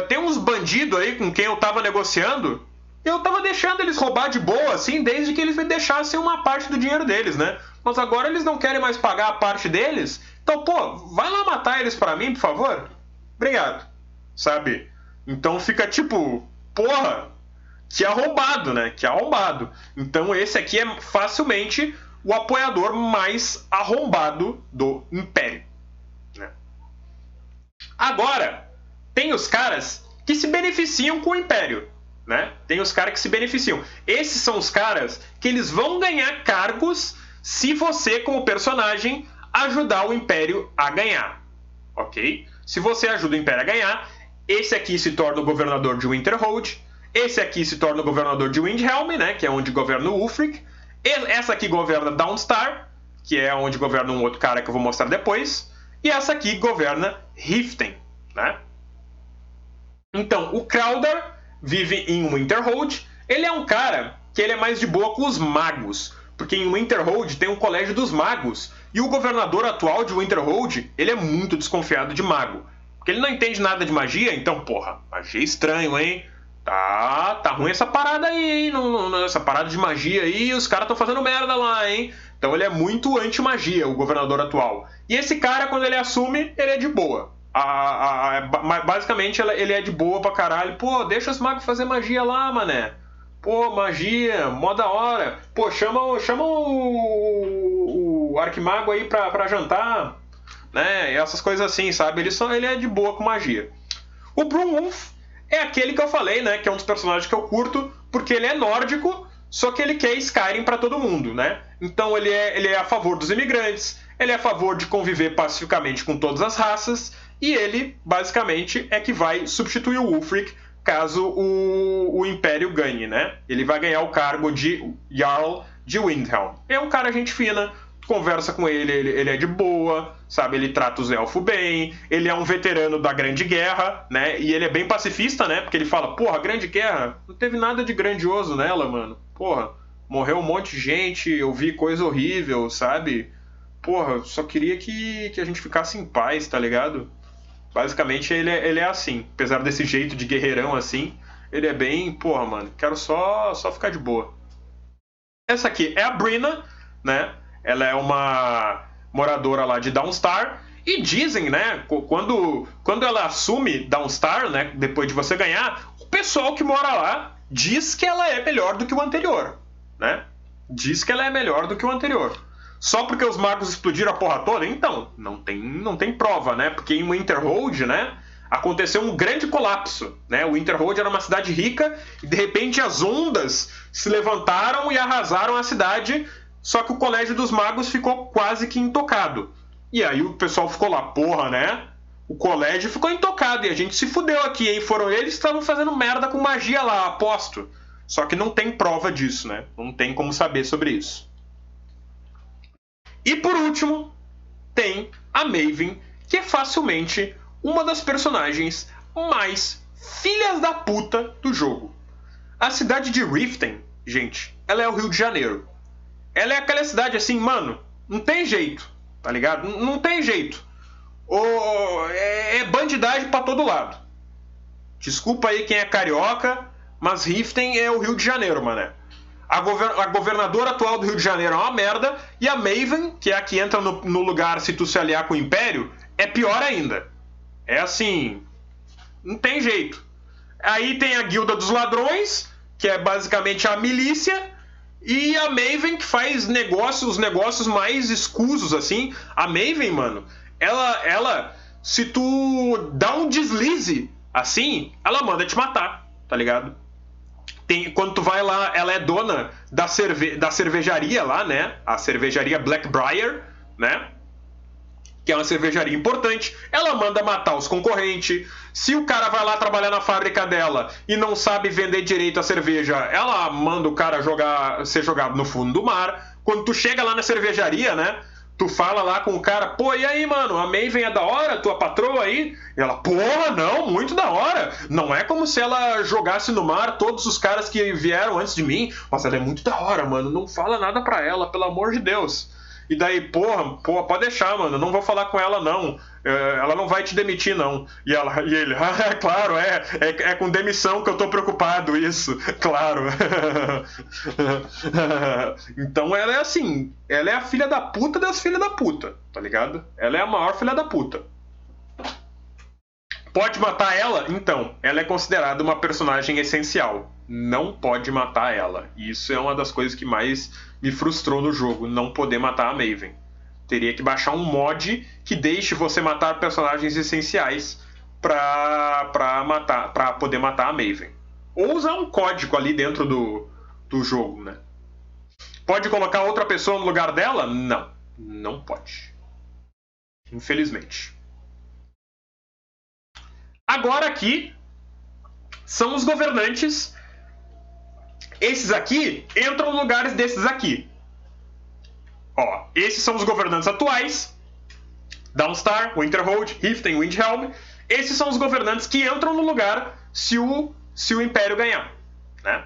Tem uns bandidos aí com quem eu tava negociando, eu tava deixando eles roubar de boa, assim, desde que eles me deixassem uma parte do dinheiro deles, né? Mas agora eles não querem mais pagar a parte deles, então, pô, vai lá matar eles pra mim, por favor? Obrigado. Sabe? Então fica tipo, porra, que arrombado, né? Que arrombado. Então esse aqui é facilmente o apoiador mais arrombado do Império, né? Agora, tem os caras que se beneficiam com o Império, né? Tem os caras que se beneficiam. Esses são os caras que eles vão ganhar cargos se você, como personagem, ajudar o Império a ganhar, ok? Se você ajuda o Império a ganhar, esse aqui se torna o governador de Winterhold, esse aqui se torna o governador de Windhelm, né? Que é onde governa o Wulfric. Essa aqui governa Dawnstar, que é onde governa um outro cara que eu vou mostrar depois, e essa aqui governa Riften, né? Então, o Crowder vive em Winterhold. Ele é um cara que ele é mais de boa com os magos, porque em Winterhold tem um colégio dos magos, e o governador atual de Winterhold, ele é muito desconfiado de mago, porque ele não entende nada de magia. Então, porra, magia é estranho, hein? Tá ruim essa parada aí, hein? Essa parada de magia aí, os caras estão fazendo merda lá, hein? Então ele é muito anti-magia, o governador atual. E esse cara, quando ele assume, ele é de boa. Basicamente, ele é de boa pra caralho. Pô, deixa os magos fazer magia lá, mané. Pô, magia, mó da hora. Pô, chama o Arquimago aí pra jantar. Né? E essas coisas assim, sabe? Ele é de boa com magia. O Brunwulf é aquele que eu falei, né? Que é um dos personagens que eu curto, porque ele é nórdico, só que ele quer Skyrim pra todo mundo, né? Então ele é a favor dos imigrantes, ele é a favor de conviver pacificamente com todas as raças, e ele, basicamente, é que vai substituir o Wulfric caso o Império ganhe, né? Ele vai ganhar o cargo de Jarl de Windhelm. É um cara gente fina, conversa com ele é de boa, sabe? Ele trata os elfos bem, ele é um veterano da Grande Guerra, né? E ele é bem pacifista, né? Porque ele fala, porra, a Grande Guerra não teve nada de grandioso nela, mano. Porra, morreu um monte de gente, eu vi coisa horrível, sabe? Porra, só queria que a gente ficasse em paz, tá ligado? Basicamente ele é assim, apesar desse jeito de guerreirão assim, ele é bem, porra, mano, quero só ficar de boa. Essa aqui é a Brina, né? Ela é uma moradora lá de Dawnstar, e dizem, né, quando ela assume Dawnstar, né, depois de você ganhar, o pessoal que mora lá diz que ela é melhor do que o anterior, né? Diz que ela é melhor do que o anterior. Só porque os magos explodiram a porra toda? Então, não tem prova, né? Porque em Winterhold, né, aconteceu um grande colapso, né? O Winterhold era uma cidade rica e de repente as ondas se levantaram e arrasaram a cidade, só que o Colégio dos Magos ficou quase que intocado. E aí o pessoal ficou lá, porra, né? O colégio ficou intocado e a gente se fudeu aqui, hein? Foram eles que estavam fazendo merda com magia lá, aposto. Só que não tem prova disso, né? Não tem como saber sobre isso. E por último, tem a Maven, que é facilmente uma das personagens mais filhas da puta do jogo. A cidade de Riften, gente, ela é o Rio de Janeiro. Ela é aquela cidade assim, mano, não tem jeito, tá ligado? Não tem jeito. É bandidagem pra todo lado. Desculpa aí quem é carioca, mas Riften é o Rio de Janeiro, mané. A governadora atual do Rio de Janeiro é uma merda, e a Maven, que é a que entra no lugar se tu se aliar com o Império, é pior ainda. É assim, não tem jeito. Aí tem a Guilda dos Ladrões, que é basicamente a milícia, e a Maven, que faz os negócios mais escusos, assim. A Maven, mano, ela se tu dá um deslize, assim, ela manda te matar, tá ligado? Quando tu vai lá, ela é dona da cervejaria lá, né? A cervejaria Blackbriar, né? Que é uma cervejaria importante. Ela manda matar os concorrentes. Se o cara vai lá trabalhar na fábrica dela e não sabe vender direito a cerveja, ela manda o cara ser jogado no fundo do mar. Quando tu chega lá na cervejaria, né? Tu fala lá com o cara, pô, e aí, mano, a Maven é da hora, tua patroa aí? E ela, porra, não, muito da hora. Não é como se ela jogasse no mar todos os caras que vieram antes de mim, mas ela é muito da hora, mano, não fala nada pra ela, pelo amor de Deus. E daí, porra, pode deixar, mano, não vou falar com ela, não. Ela não vai te demitir, não. E ele, claro, é com demissão que eu tô preocupado, isso, claro. Então ela é assim, ela é a filha da puta das filhas da puta, tá ligado? Ela é a maior filha da puta. Pode matar ela? Então, ela é considerada uma personagem essencial. Não pode matar ela. E isso é uma das coisas que mais me frustrou no jogo, não poder matar a Maven. Teria que baixar um mod que deixe você matar personagens essenciais pra poder matar a Maven. Ou usar um código ali dentro do jogo, né? Pode colocar outra pessoa no lugar dela? Não. Não pode. Infelizmente. Agora aqui são os governantes. Esses aqui entram no lugar desses aqui. Ó, esses são os governantes atuais. Dawnstar, Winterhold, Riften, Windhelm. Esses são os governantes que entram no lugar se o Império ganhar, né?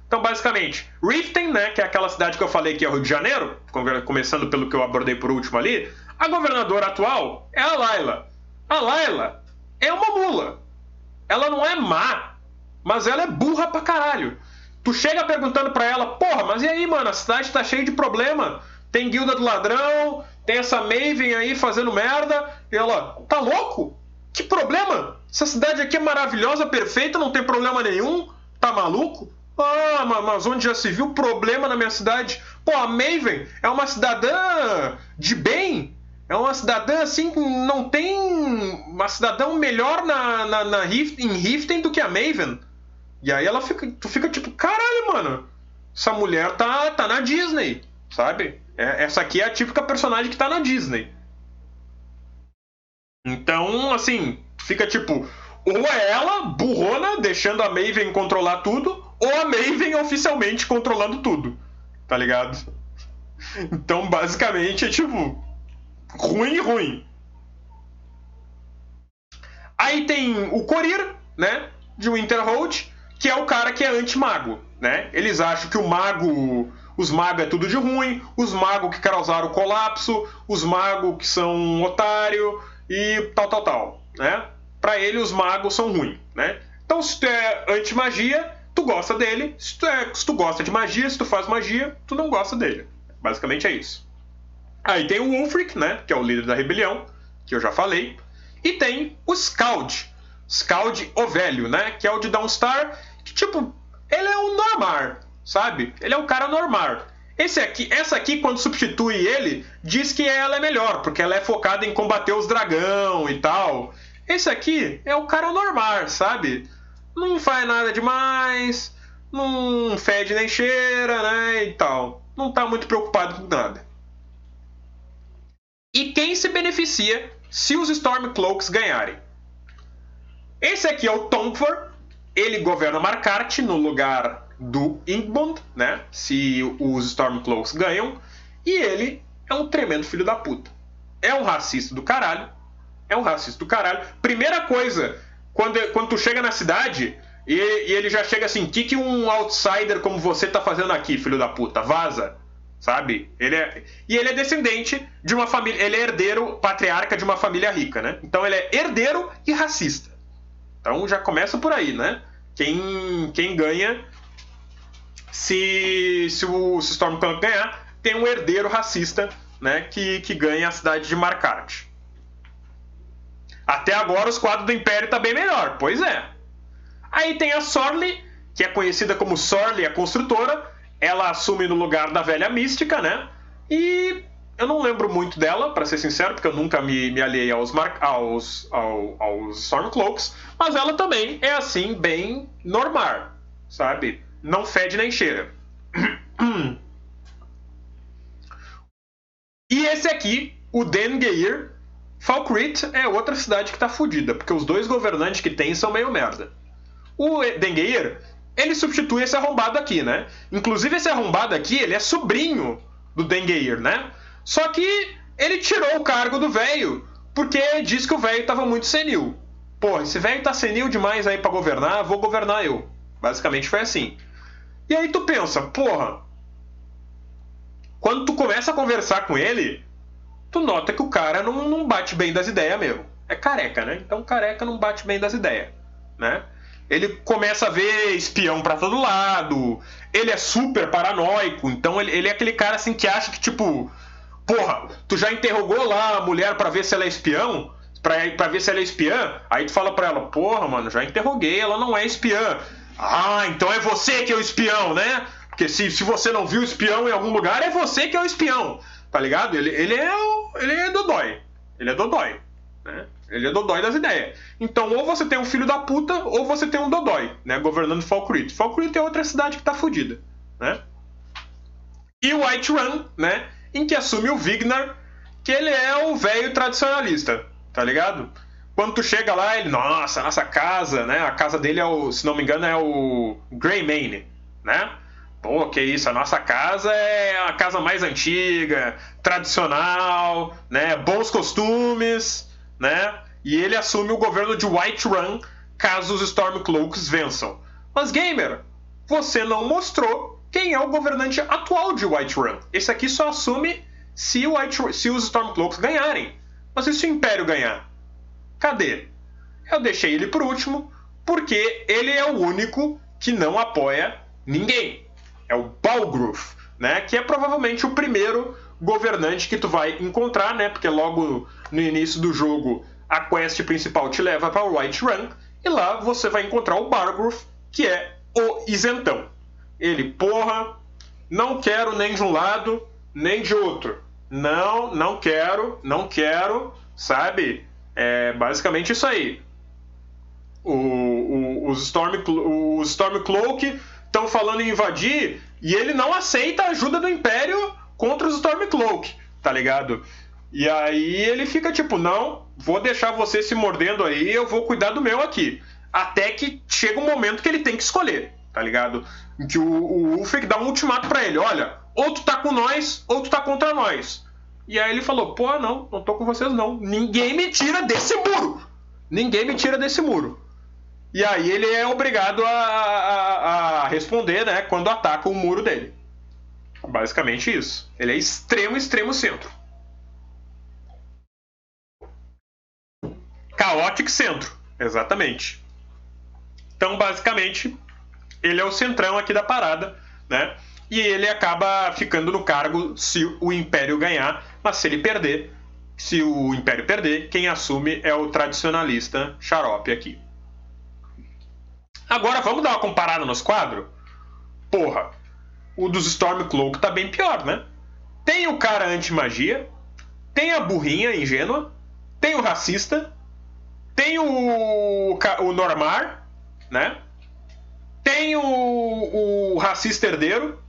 Então, basicamente, Riften, né, que é aquela cidade que eu falei que é o Rio de Janeiro, começando pelo que eu abordei por último ali, a governadora atual é a Layla. A Layla é uma mula. Ela não é má, mas ela é burra pra caralho. Tu chega perguntando pra ela, porra, mas e aí, mano, a cidade tá cheia de problema. Tem guilda do ladrão, tem essa Maven aí fazendo merda. E ela, tá louco? Que problema? Essa cidade aqui é maravilhosa, perfeita, não tem problema nenhum. Tá maluco? Ah, mas onde já se viu problema na minha cidade? Pô, a Maven é uma cidadã de bem. É uma cidadã assim que não tem uma cidadã melhor em Riften do que a Maven. E aí tu fica tipo, caralho, mano, essa mulher tá na Disney, sabe? Essa aqui é a típica personagem que tá na Disney. Então, assim, fica tipo, ou é ela, burrona, deixando a Maven controlar tudo, ou a Maven oficialmente controlando tudo, tá ligado? Então, basicamente, é tipo, ruim e ruim. Aí tem o Corir, né, de Winterhold, que é o cara que é anti-mago, né? Eles acham que os magos é tudo de ruim, os magos que causaram o colapso, os magos que são um otário e tal, né? Pra ele, os magos são ruins, né? Então, se tu é anti-magia, tu gosta dele. Se tu gosta de magia, se tu faz magia, tu não gosta dele. Basicamente é isso. Aí tem o Wulfric, né? Que é o líder da rebelião, que eu já falei. E tem o Skald. Skald, o velho, né? Que é o de Dawnstar. Que, tipo, ele é um normal, sabe? Ele é um cara normal. Essa aqui, quando substitui ele, diz que ela é melhor, porque ela é focada em combater os dragão e tal. Esse aqui é o cara normal, sabe? Não faz nada demais, não fede nem cheira, né? E tal. Não tá muito preocupado com nada. E quem se beneficia se os Stormcloaks ganharem? Esse aqui é o Tomfor. Ele governa Markarth no lugar do Ingbund, né? Se os Stormcloaks ganham. E ele é um tremendo filho da puta. É um racista do caralho. Primeira coisa, quando tu chega na cidade e ele já chega assim, o que um outsider como você tá fazendo aqui, filho da puta? Vaza. Sabe? Ele é descendente de uma família. Ele é herdeiro, patriarca de uma família rica, né? Então ele é herdeiro e racista. Então já começa por aí, né? Quem ganha, se o Stormcloak ganhar, tem um herdeiro racista, né? Que ganha a cidade de Markarth. Até agora os quadros do Império tá bem melhor, pois é. Aí tem a Sorli, que é conhecida como Sorli, a construtora. Ela assume no lugar da velha mística, né? E eu não lembro muito dela, pra ser sincero, porque eu nunca me aliei aos Stormcloaks. Mas ela também é assim, bem normal, sabe? Não fede nem cheira. E esse aqui, o Dengeir. Falkreath é outra cidade que tá fodida, porque os dois governantes que tem são meio merda. O Dengeir, ele substitui esse arrombado aqui, né? Inclusive esse arrombado aqui, ele é sobrinho do Dengeir, né? Só que ele tirou o cargo do velho, porque diz que o velho tava muito senil. Porra, esse velho tá senil demais aí pra governar, vou governar eu. Basicamente foi assim. E aí tu pensa, porra, quando tu começa a conversar com ele, tu nota que o cara não bate bem das ideias mesmo. É careca, né? Então careca não bate bem das ideias, né? Ele começa a ver espião pra todo lado, ele é super paranoico, então ele é aquele cara assim que acha que, tipo, porra, tu já interrogou lá a mulher pra ver se ela é espião? Pra ver se ela é espiã? Aí tu fala pra ela, porra, mano, já interroguei, ela não é espiã. Ah, então é você que é o espião, né? Porque se você não viu o espião em algum lugar, é você que é o espião. Tá ligado? Ele é dodói. Ele é dodói. Né? Ele é dodói das ideias. Então, ou você tem um filho da puta, ou você tem um dodói, né? Governando Falkreath. Falkreath é outra cidade que tá fodida, né? E o Whiterun, né? Em que assume o Vignar, que ele é o velho tradicionalista, tá ligado? Quando tu chega lá, ele, nossa casa, né? A casa dele é o, se não me engano, é o Greymane, né? Pô, que isso, a nossa casa é a casa mais antiga, tradicional, né? Bons costumes, né? E ele assume o governo de Whiterun caso os Stormcloaks vençam. Mas, gamer, você não mostrou quem é o governante atual de Whiterun. Esse aqui só assume se os Stormcloaks ganharem. Mas e se o Império ganhar? Cadê? Eu deixei ele por último, porque ele é o único que não apoia ninguém. É o Balgruuf, né? Que é provavelmente o primeiro governante que tu vai encontrar, né? Porque logo no início do jogo a quest principal te leva para o Whiterun e lá você vai encontrar o Balgruuf, que é o isentão. Ele, porra, não quero nem de um lado nem de outro. Não quero, sabe? É basicamente isso aí. Os Stormcloak estão falando em invadir e ele não aceita a ajuda do Império contra os Stormcloak, tá ligado? E aí ele fica tipo, não, vou deixar você se mordendo aí, eu vou cuidar do meu aqui. Até que chega um momento que ele tem que escolher, tá ligado? Que o Ulfric dá um ultimato pra ele, olha, ou tu tá com nós, ou tu tá contra nós. E aí ele falou, pô, não tô com vocês não. Ninguém me tira desse muro. Ninguém me tira desse muro. E aí ele é obrigado a responder, né, quando ataca o muro dele. Basicamente isso. Ele é extremo centro. Chaotic centro, exatamente. Então, basicamente, ele é o centrão aqui da parada, né? E ele acaba ficando no cargo se o Império ganhar, mas se ele perder, se o Império perder, quem assume é o tradicionalista xarope aqui. Agora vamos dar uma comparada nos quadros? Porra, o dos Stormcloak tá bem pior, né? Tem o cara anti-magia, tem a burrinha ingênua, tem o racista, tem o Normar, né? Tem o racista herdeiro,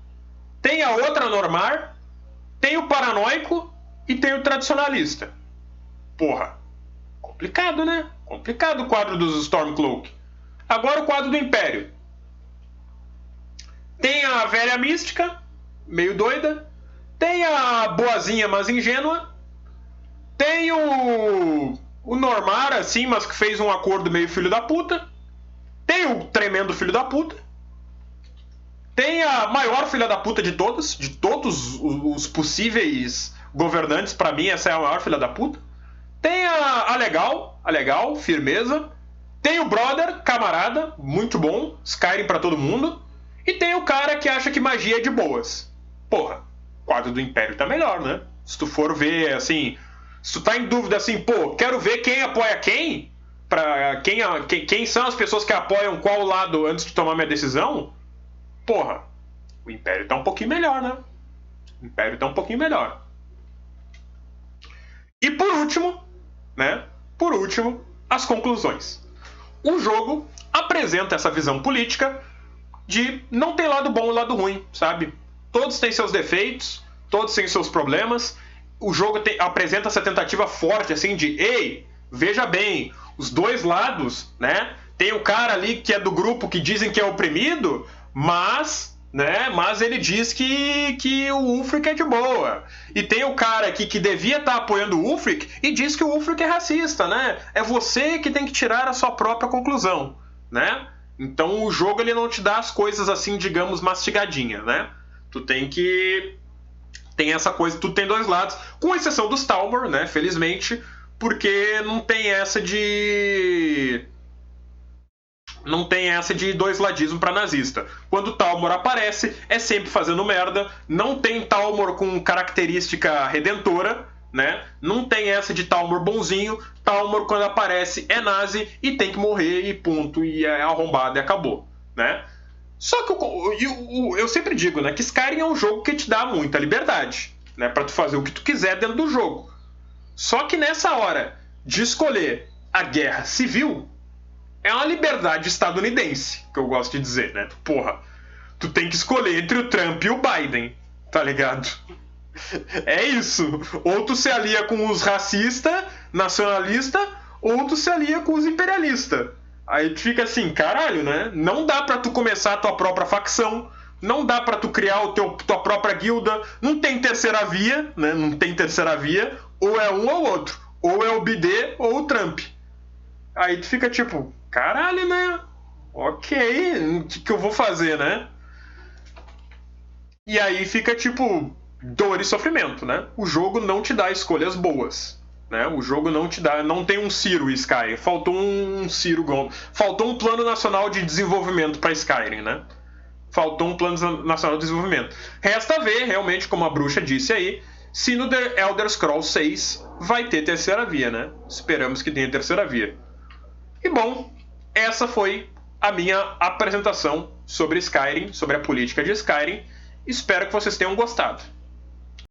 tem a outra Normar, tem o paranoico e tem o tradicionalista. Porra, complicado, né? Complicado o quadro dos Stormcloak. Agora o quadro do Império. Tem a velha mística, meio doida. Tem a boazinha, mas ingênua. Tem o Normar, assim, mas que fez um acordo meio filho da puta. Tem o tremendo filho da puta. Tem a maior filha da puta de todos os possíveis governantes, pra mim essa é a maior filha da puta. Tem a legal, firmeza. Tem o brother, camarada, muito bom, Skyrim pra todo mundo. E tem o cara que acha que magia é de boas. Porra, o quadro do Império tá melhor, né? Se tu for ver, assim, se tu tá em dúvida, assim, pô, quero ver quem apoia quem, quem são as pessoas que apoiam qual lado antes de tomar minha decisão, porra, o Império tá um pouquinho melhor, né? O Império tá um pouquinho melhor. E por último, né? Por último, as conclusões. O jogo apresenta essa visão política de não tem lado bom e lado ruim, sabe? Todos têm seus defeitos, todos têm seus problemas. O jogo apresenta essa tentativa forte, assim, de ei, veja bem, os dois lados, né? Tem o cara ali que é do grupo que dizem que é oprimido, mas ele diz que o Ulfric é de boa. E tem o cara aqui que devia estar apoiando o Ulfric e diz que o Ulfric é racista, né? É você que tem que tirar a sua própria conclusão, né? Então o jogo ele não te dá as coisas assim, digamos, mastigadinha, né? Tu tem que... Tem essa coisa, tu tem dois lados, com exceção dos Talmor, né? Felizmente, porque não tem essa de... Não tem essa de dois ladismo pra nazista. Quando Talmor aparece, é sempre fazendo merda. Não tem Talmor com característica redentora, né? Não tem essa de Talmor bonzinho. Talmor, quando aparece, é nazi e tem que morrer e ponto. E é arrombado e acabou, né? Só que eu sempre digo, né? Que Skyrim é um jogo que te dá muita liberdade, né? Pra tu fazer o que tu quiser dentro do jogo. Só que nessa hora de escolher a guerra civil... É uma liberdade estadunidense, que eu gosto de dizer, né? Porra, tu tem que escolher entre o Trump e o Biden, tá ligado? É isso. Ou tu se alia com os racistas, nacionalistas, ou tu se alia com os imperialistas. Aí tu fica assim, caralho, né? Não dá pra tu começar a tua própria facção, Não dá pra tu criar tua própria guilda. Não tem terceira via, né? Não tem terceira via. Ou é um ou outro. Ou é o BD ou o Trump. Aí tu fica tipo, caralho, né? Ok, o que eu vou fazer, né? E aí fica tipo, dor e sofrimento, né? O jogo não te dá escolhas boas. Né? O jogo não te dá, não tem um Ciro Sky, faltou um Ciro Gomes, faltou um plano nacional de desenvolvimento para Skyrim, né? Faltou um plano nacional de desenvolvimento. Resta ver, realmente, como a bruxa disse aí, se no The Elder Scrolls 6 vai ter terceira via, né? Esperamos que tenha terceira via. E bom, essa foi a minha apresentação sobre Skyrim, sobre a política de Skyrim. Espero que vocês tenham gostado.